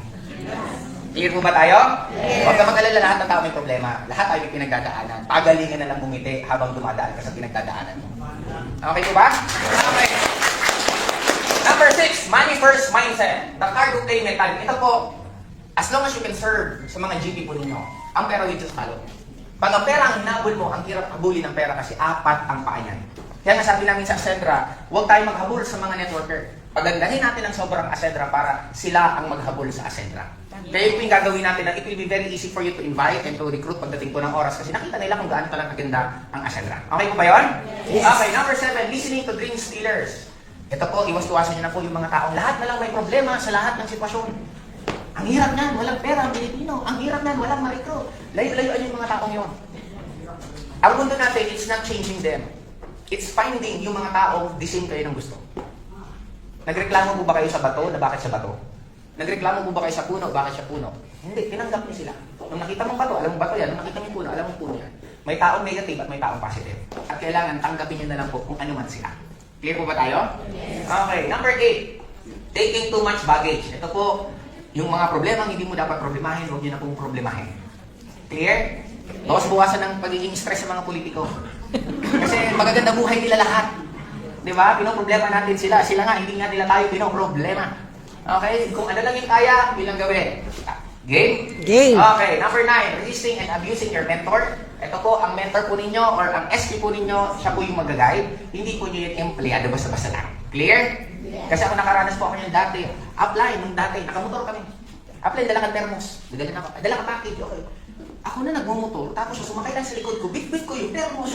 Speaker 2: Clear po ba tayo? Huwag ka mag-alala, lahat ng tao may problema. Lahat tayo may pinagdadaanan. Pagalingan na lang bumiti habang dumadaan ka sa pinagdadaanan mo. Okay po ba? Okay. Number 6, money first mindset. The cargo play method. Ito po, as long as you can serve sa mga GP po ninyo, ang pera will just follow. Pag ang pera ang hinabol mo, ang hirap habulin ng pera kasi 4 ang paa niyan. Kaya nasabi namin sa Ascendra, huwag tayo maghabol sa mga networker. Pagandahin natin ang sobrang Ascendra para sila ang maghabol sa Ascendra. Kaya yung gagawin natin na it will be very easy for you to invite and to recruit pagdating po ng oras kasi nakita nila kung gaano talagang kaganda ang Ascendra. Okay po ba yun? Yes. Okay, number 7, listening to dream stealers. Ito po, iwas-iwasan nyo na po yung mga taong lahat na lang may problema sa lahat ng sitwasyon. Ang hirap niyan, walang pera ang Pilipino. Ang hirap niyan, walang ma-recruit. Layo-layuan yung mga taong yon. Ang mundo natin, it's not changing them. It's finding yung mga taong the same kayo ng gusto. Nagreklamo po ba kayo sa bato na bakit sa bato? Nagreklamo po ba kayo sa puno, bakit sa puno? Hindi, tinanggap niyo sila. Nung nakita mong bato, alam mo bato yan. Nung nakita mong puno, alam mo puno yan. May taong negative at may taong positive. At kailangan tanggapin niyo na lang po kung ano man sila. Clear po ba tayo? Yes. Okay, number 8. Taking too much baggage. Ito po, yung mga problema hindi mo dapat problemahin, huwag niyo na pong problemahin. Clear? Bawas-bawasan ng pagiging stress sa mga politiko. Kasi magaganda buhay nila lahat. Di ba? Pinoproblema natin sila. Sila nga, hindi nga nila tayo pinoproblema. Okay? Kung ano lang yung kaya, bilang gawin. Game?
Speaker 4: Game.
Speaker 2: Okay, number 9, resisting and abusing your mentor. Ito po, ang mentor po ninyo or ang SP po ninyo, siya po yung mag-guide. Hindi po nyo yung empleyado basta-basta lang. Clear? Kasi ako nakaranas po ako yung dati. Apply, nung dati, nakamotor kami. Apply, dala ka thermos. Dala ka package, okay. Ako na nagmumotor, tapos sumakay lang sa likod ko, bit-bit ko yung thermos.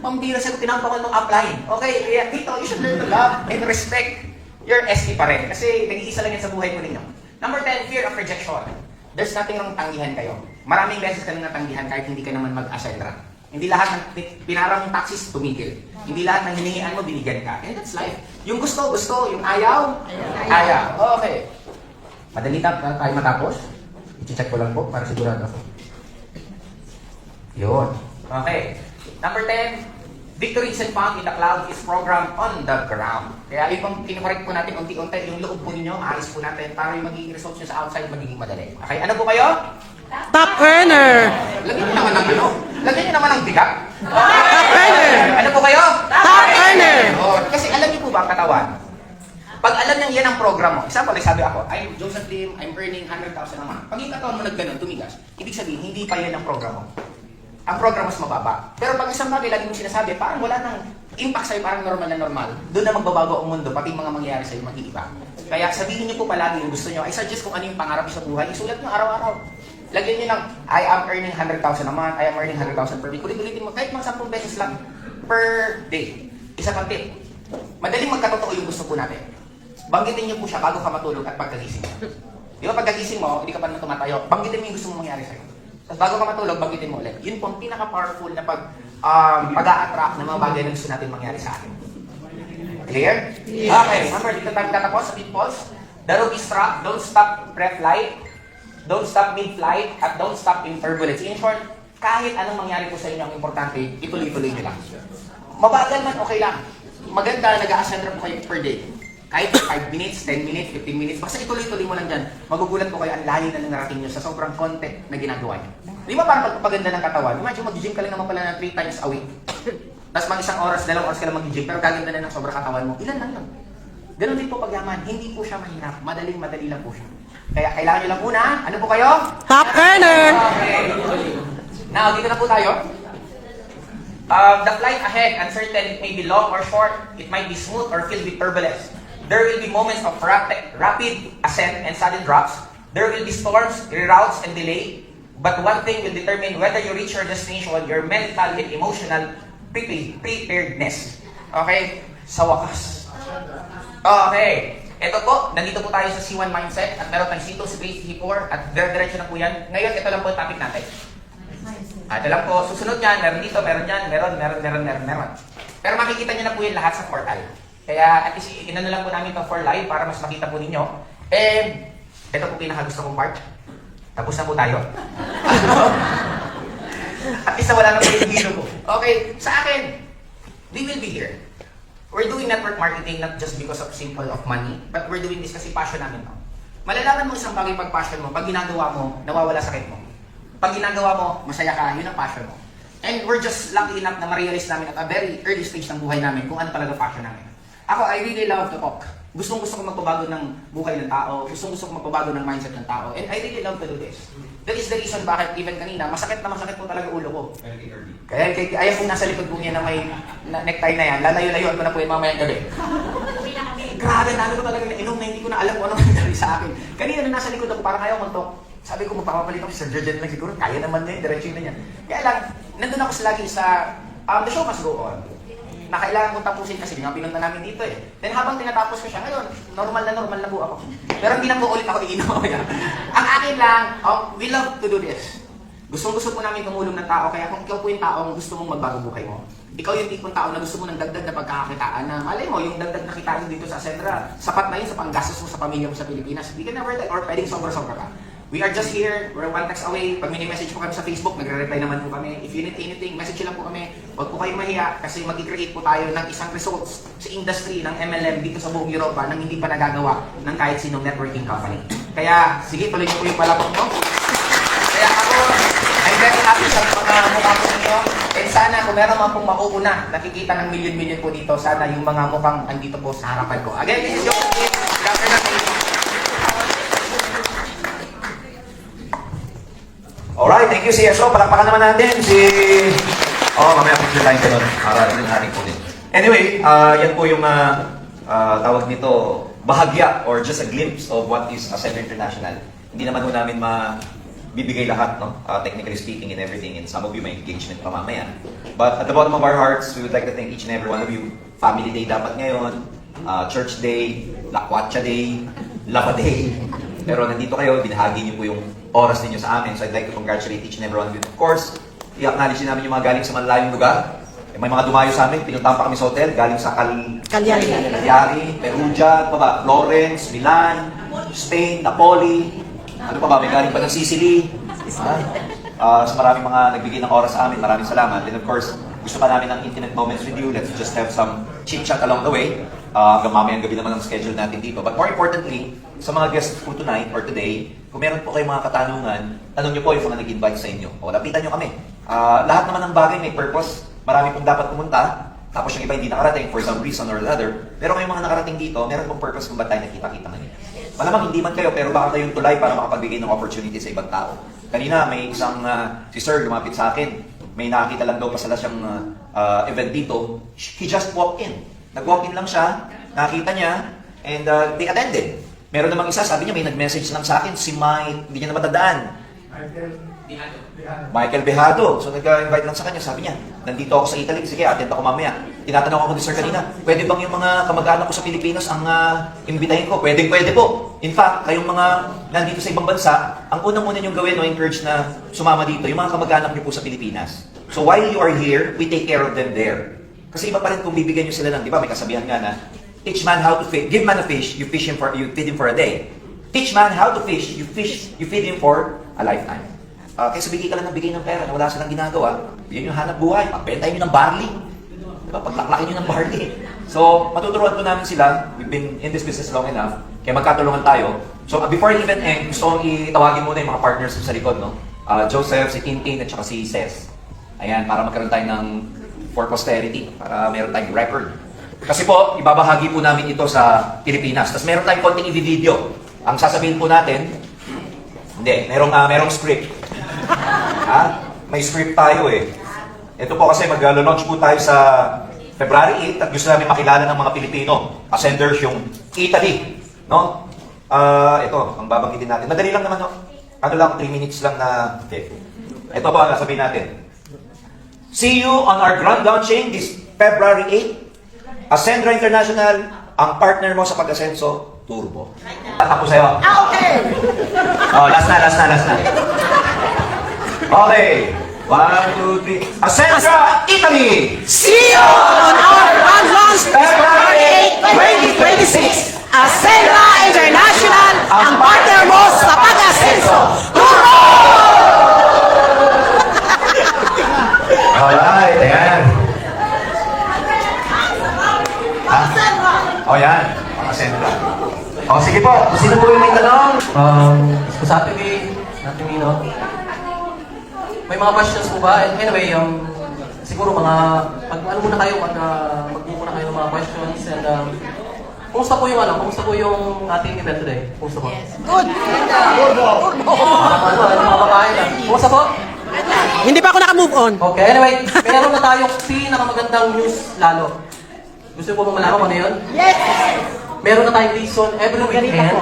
Speaker 2: Pambira siya ko, tinampakal nung apply. Okay, kaya dito, you should learn to love and respect your SP pa rin. Kasi nag-iisa lang yan sa buhay po ninyo. Number 10, fear of rejection. There's nothing wrong tanggihan kayo. Maraming beses ka nang natanggihan kahit hindi ka naman mag-Ascendra. Hindi lahat ng pinarang mong taxis, tumigil. Hindi lahat ng hinihingian mo, binigyan ka. And that's life. Yung gusto, gusto. Yung ayaw, ayaw. Okay. Madali tayo matapos. I-check ko lang po para sigurado ako. Yun. Okay. Number 10, victory isn't found in the cloud, is programmed on the ground. Kaya yung kinokorek po natin, unti-unti, yung loob po ninyo, ayos po natin para yung magiging results nyo sa outside magiging madali. Okay, ano po kayo?
Speaker 4: Top earner.
Speaker 2: Lagyan nyo naman ng ano? Lagyan nyo naman ng bigat.
Speaker 4: Top earner.
Speaker 2: Ano po kayo?
Speaker 4: Top earner.
Speaker 2: Oh, kasi alam niyo po ba ang katawan? Pag alam niya yan ang program mo, example, like sabi ako, I'm Joseph Lim, I'm earning 100,000 a month. Pag yung katawan mo nagganon, tumigas, ibig sabihin, hindi pa yan ang program mo. Ang program mas mababa. Pero pag isang bagay lagi mong sinasabi, parang wala nang impact sa'yo, parang normal na normal. Doon na magbabago ang mundo, pati mga mangyayari sa'yo mag-iiba. Kaya sabihin niyo po palagi yung gusto niyo. I suggest kung ano yung pangarap niyo sa buhay, isulat niyo araw-araw. Lagyan niyo lang, I am earning 100,000 a month, I am earning 100,000 per week. Ulit-ulitin mo, kahit mga 10 beses lang per day. Isa pang tip. Madaling magkatotoo yung gusto po natin. Banggitin niyo po siya bago ka matulog at pagkagising mo. Di ba pagkagising mo, hindi ka pa naman tumatayo, banggitin mo yung gusto mong mangyari sa'yo. Tapos bago ka matulog, banggitin mo ulit. Yun po ang pinaka-powerful na pag-a-attract ng mga bagay na gusto natin mangyari sa atin. Clear? Yes. Okay, number dito tayo tatapos sa pitfalls. The rope is struck, don't stop pre-flight, don't stop mid-flight, at don't stop in turbulence. In short, kahit anong mangyari po sa inyo, ang importante, ituloy-tuloy nyo lang. Mabagal man, okay lang. Maganda, nag-a-Ascendra po kayo per day. Kahit 5 minutes, 10 minutes, 15 minutes, basta ituloy-tuloy mo lang dyan. Magugulat po kayo, ang layo na narating nyo sa sobrang content na ginagawa nyo. Di ba parang pagpapaganda ng katawan? Imagine, mag-gym ka lang naman pala ng 3 times a week. Tapos mag 1 oras, 2 oras ka lang mag-gym, pero gaganda na ng sobrang katawan mo. Ilan lang yun? Ganun din po pagyaman, hindi po siya mahirap. Madaling-madali lang po siya. Kaya kailangan nyo lang una, ano po kayo?
Speaker 4: Top earner.
Speaker 2: Okay. Now, dito na po tayo. The flight ahead, uncertain, it may be long or short, it might be smooth or filled with turbulence. There will be moments of rapid ascent and sudden drops. There will be storms, reroutes, and delay. But one thing will determine whether you reach your destination, your mental and emotional preparedness. Okay? Sa wakas. Okay. Ito po, nandito po tayo sa C1 mindset at meron tayong C2, C3, C4 at dire-diretso na po yan. Ngayon, ito lang po yung topic natin. Ito lang po, susunod yan, meron dito, meron yan, meron. Pero makikita nyo na po yan lahat sa portal. Kaya at least inano lang po namin ito for live para mas makita po ninyo. And ito po pinakagusto kong part. Tapos na po tayo. At least wala na po yung hilo ko. Okay, sa akin, we will be here. We're doing network marketing not just because of simple of money, but we're doing this kasi passion namin to. Malalaman mo isang bagay pag passion mo, pag ginagawa mo, nawawala sakit mo. Pag ginagawa mo, masaya ka, yun ang passion mo. And we're just lucky enough na ma-realize namin at a very early stage ng buhay namin kung ano talaga passion namin. Ako, I really love to talk. Gustong-gusto ko magpabago ng buhay ng tao. Gustong-gusto ko magpabago ng mindset ng tao. And I really love to do this. That is the reason bakit even kanina, masakit po talaga ulo ko. Kaya ayan kung nasa likod po niya na may necktie na yan, lalayo-layoan ko na po yung mamayang gabi. Grabe, nalo ko talaga na inom na hindi ko na alam kung anong nangyari sa akin. Kanina na nasa likod ako, parang ayaw mag-talk. Sabi ko, magpapapalit ako sa Sir lang siguro. Kaya naman na yun, diretso na yan. Kaya lang, nandun ako lagi sa, the show must go on. Na kailangan kong tapusin kasi nga pinunta namin dito eh. Then habang tinatapos ko siya, ngayon, normal na po ako. Pero hindi na po ulit ako iinom. Ang akin lang, we love to do this. Gustong-gusto po namin tumulong ng tao, kaya kung ikaw po yung taong gusto mong magbago buhay mo, ikaw yung tipong tao na gusto mo ng dagdag na pagkakakitaan na, malay mo, yung dagdag na kitaan dito sa Ascendra, sapat na yun sa panggastos mo sa pamilya mo sa Pilipinas. We can never tell, or pwedeng sobra-sobra ka. We are just here, we're one text away. Pag mini-message po kami sa Facebook, nagre-reply naman po kami. If you need anything, message lang po kami. Huwag po kayong mahiya kasi mag-create po tayo ng isang results sa industry ng MLM dito sa buong Europa nang hindi pa nagagawa ng kahit sinong networking company. Kaya, sige, tuloy niyo po yung palabok mo. Kaya ako, I'm very happy sa mga mukha po ninyo. And sana kung meron man pong mauuna, nakikita ng milyon-milyon po dito, sana yung mga mukhang andito po sa harapan ko. Again, this is Joe. Good afternoon.
Speaker 1: Alright, thank you CSO. Palakpakan naman natin si... mamaya picture tayo ko nun. Para rin natin po din. Anyway, yan po yung tawag nito, bahagya or just a glimpse of what is Ascendra International. Hindi naman po namin bibigay lahat, no? Technically speaking and everything, and some of you may engagement pa mamaya. But at the bottom of our hearts, we would like to thank each and every one of you. Family Day dapat ngayon, Church Day, Lakwatsa Day, Lava Day. Pero nandito kayo, binahagi niyo po yung oras ninyo sa amin. So I'd like to congratulate each and every one of you. Of course, i-acknowledge namin yung mga galing sa malalayong lugar. May mga dumayo sa amin, pinuntahan pa kami sa hotel, galing sa Cagliari, Perugia, Florence, Milan, Spain, Napoli, ano pa ba, may galing pa ng Sicily. So maraming mga nagbigay ng oras sa amin, maraming salamat. And of course, gusto pa namin ng intimate moments with you. Let's just have some chit-chat along the way. Hanggang mamayang gabi naman ang schedule natin dito. But more importantly, sa mga guests po tonight or today, kung meron po kayong mga katanungan, tanong nyo po yung mga nag-invite sa inyo. O, lapitan nyo kami. Lahat naman ng bagay may purpose. Marami pong dapat pumunta. Tapos yung iba hindi nakarating for some reason or another. Pero ngayong mga nakarating dito, meron pong purpose kung ba't tayo nakita-kita ngayon. Malamang hindi man kayo, pero baka kayong tulay para makapagbigay ng opportunity sa ibang tao. Kanina, may isang si Sir lumapit sa akin. May nakakita lang daw pasala siyang event dito. He just walked in. Nag-walk in lang siya, nakita niya, and they attended. Meron namang isa, sabi niya, may nag-message lang sa akin, si Mike, hindi niya na matandaan. Michael Bejado. So nag-invite lang sa kanya, sabi niya, nandito ako sa Italy, sige, attend ako mamaya. Tinatanong ako ni Sir kanina, pwede bang yung mga kamag-anak ko sa Pilipinas ang imbitahin ko? Pwede po. In fact, kayong mga nandito sa ibang bansa, ang unang-una niyong gawin o encourage na sumama dito, yung mga kamag-anak niyo po sa Pilipinas. So while you are here, we take care of them there. Kasi iba pa rin kung bibigyan niyo sila ng, di ba, may kasabihan nga na, teach man how to fish, give man a fish, you feed him for a day. Teach man how to fish, you feed him for a lifetime. Kaysa bigay ka lang ng bigay ng pera na wala silang ginagawa, bigyan nyo hanap buhay, pagbentahin nyo ng barley. Diba? Paglaklakin nyo ng barley. So, matuturuan po namin sila. We've been in this business long enough. Kaya magkatulungan tayo. So, before I even end, gusto kong itawagin muna yung mga partners sa likod, no? Joseph, si Tintin, at saka si Ces. Ayan, para magkaroon tayo ng for posterity, para meron tayong record. Kasi po, ibabahagi po namin ito sa Pilipinas. Tapos meron tayong konting i-video. Ang sasabihin po natin, hindi, merong script. May script tayo eh. Ito po kasi mag-launch po tayo sa February 8 at gusto namin makilala ng mga Pilipino. Ascenders yung Italy. No? Ito, ang babanggitin natin. Madali lang naman, no? Ano lang, 3 minutes lang na... Okay. Ito po ang sabihin natin. See you on our grand launching this February 8. Ascendra International, ang partner mo sa Pag-Asenso, Turbo. Ako sa'yo.
Speaker 3: Okay!
Speaker 1: Last na. Okay. 1, 2, 3. Ascentra, Italy!
Speaker 4: See you on our grand launch February 8, 2026. Ascenda International ang partner mo sa pag-asenso.
Speaker 1: Alright, ayan. Oh, yan. Ascentra. Oh, sige po. Sino po yung may tanong?
Speaker 5: Sa atin natin no? May mga questions po ba? And anyway, siguro ano muna kayo, mag-move muna kayo ng mga questions and kumusta po yung ating event today? Kumusta po?
Speaker 4: Good.
Speaker 5: Mga babae lang. Kumusta po?
Speaker 4: Hindi pa ako naka-move on.
Speaker 5: Okay, anyway, meron na tayong pinakamagandang news lalo. Gusto po bang malaman kung ano yun?
Speaker 3: Yes!
Speaker 5: Meron na tayong reason every weekend.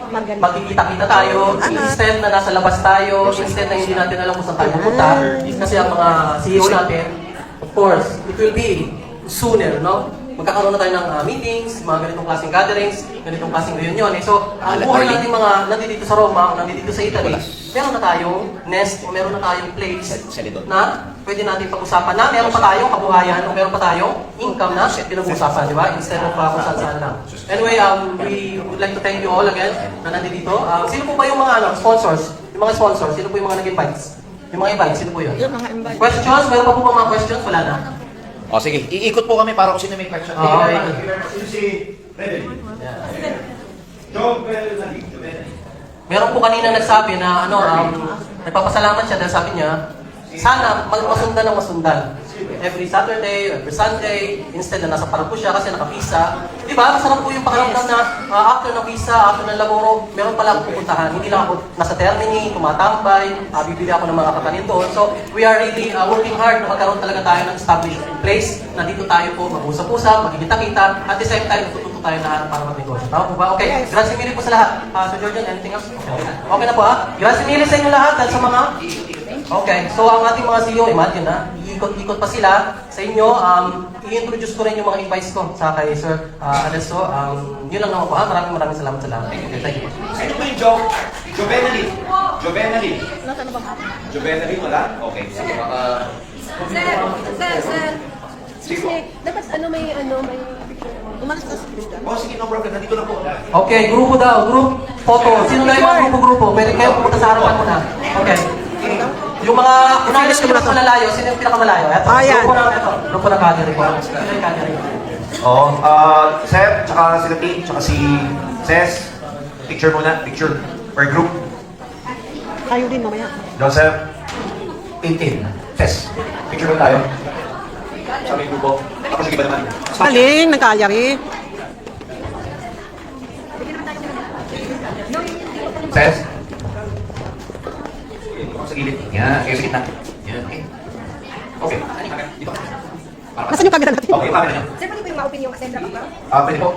Speaker 5: Magkikita-kita tayo, instead na nasa labas tayo, instead na hindi natin alam kung saan tayo pupunta. Kasi ang mga CEO natin, of course, it will be sooner, no? Magkakaroon na tayo ng meetings, mga ganitong klaseng gatherings, ganitong klaseng reunion. So, ang buhay natin mga nandito sa Roma, nandito sa Italy, meron na tayong nest, o meron na tayong place na pwede natin pag-usapan na meron pa tayong kabuhayan o meron pa tayong income na pinag-usapan, di ba? Instead of kung saan-saan lang. Anyway, we would like to thank you all again na nandito. Sino po ba yung mga sponsors? Yung mga sponsors, sino po yung mga nag-invites? Yung mga invites, sino po yun?
Speaker 4: Yung mga invite.
Speaker 5: Questions? Meron pa po ba mga questions? Wala na.
Speaker 1: O, sige. Iikot po kami para kung sino may question.
Speaker 5: Okay. Meron po kanina nagsabi na nagpapasalamat siya dahil sabi niya, sana masundan ng masundan. Every Saturday, every Sunday, instead na nasa parko siya kasi naka-visa. Di ba? Masarap po yung pakiramdam na after ng visa, after ng laboro, meron pala akong pupuntahan. Hindi lang ako nasa Termini, tumatambay, bibili ako ng mga kakanin doon. So, we are really working hard na magkaroon talaga tayo ng established place na dito tayo po mag-usap-usap, magkikita-kita, at the same time, natututo tayo lahat para mag-negosyo. Tama po ba? Okay. Grazie mille po sa lahat. So, Jordan, anything else? Okay na po ha? Grazie mille sa inyo lahat at sa mga... Okay, so ang ating mga CEO, imagine na, iikot-ikot pa sila sa inyo. I-introduce ko rin yung mga invites ko sa kay Sir Adesso. Yun lang naman po ha. Maraming salamat sa lahat. Okay, thank you.
Speaker 1: Sino po yung Jovenali? Jovenali, wala? Okay. Sige,
Speaker 3: Sir. Dapat may
Speaker 4: Umalis na sa Christian.
Speaker 1: Oh, sige, no problem. Nandito na po.
Speaker 5: Okay, grupo daw. Group photo. Sino na yung mga grupo? Pwede kayo pumunta sa harapan muna. Okay. Yung mga unahin yung pinakamalayo, sino yung pinakamalayo? Eto,
Speaker 4: Ayan.
Speaker 5: grupo ng gathering po. Sino yung gathering?
Speaker 1: Oh, Sir, tsaka sila Team, tsaka si Ses. Picture muna, picture per group.
Speaker 4: Tayo din mamaya.
Speaker 1: Joseph, Tintin, Ses. Picture muna tayo. Sa may grupo. Ako sige ba naman?
Speaker 4: Galing, nagkayari.
Speaker 1: Ses. Sa gilid. Yan, kayo sa gitna. Yan, okay. Okay. Dito.
Speaker 4: Nasaan yung camera natin?
Speaker 1: Okay, yung camera niyo.
Speaker 3: Sir, pwede po yung ma-open yung Ascendra ka ba?
Speaker 1: Pwede po.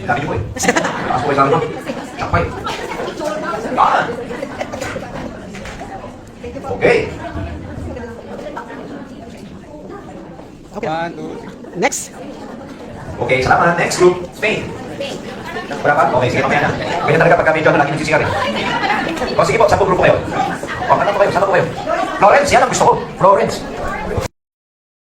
Speaker 1: Dami niyo po eh. Taas po kayo sa amin po. Tsaka eh. Yan. Okay.
Speaker 4: Okay. Next.
Speaker 1: Okay, salamat. Next group, Spain. Wala pa? Okay, sige, mamaya na. Ganyan talaga pagka medyo lagi nagsisiyar eh. O sige po, 10 grupo kayo. O, kanan po kayo, 10 po kayo. Florence, yan ang gusto ko. Florence.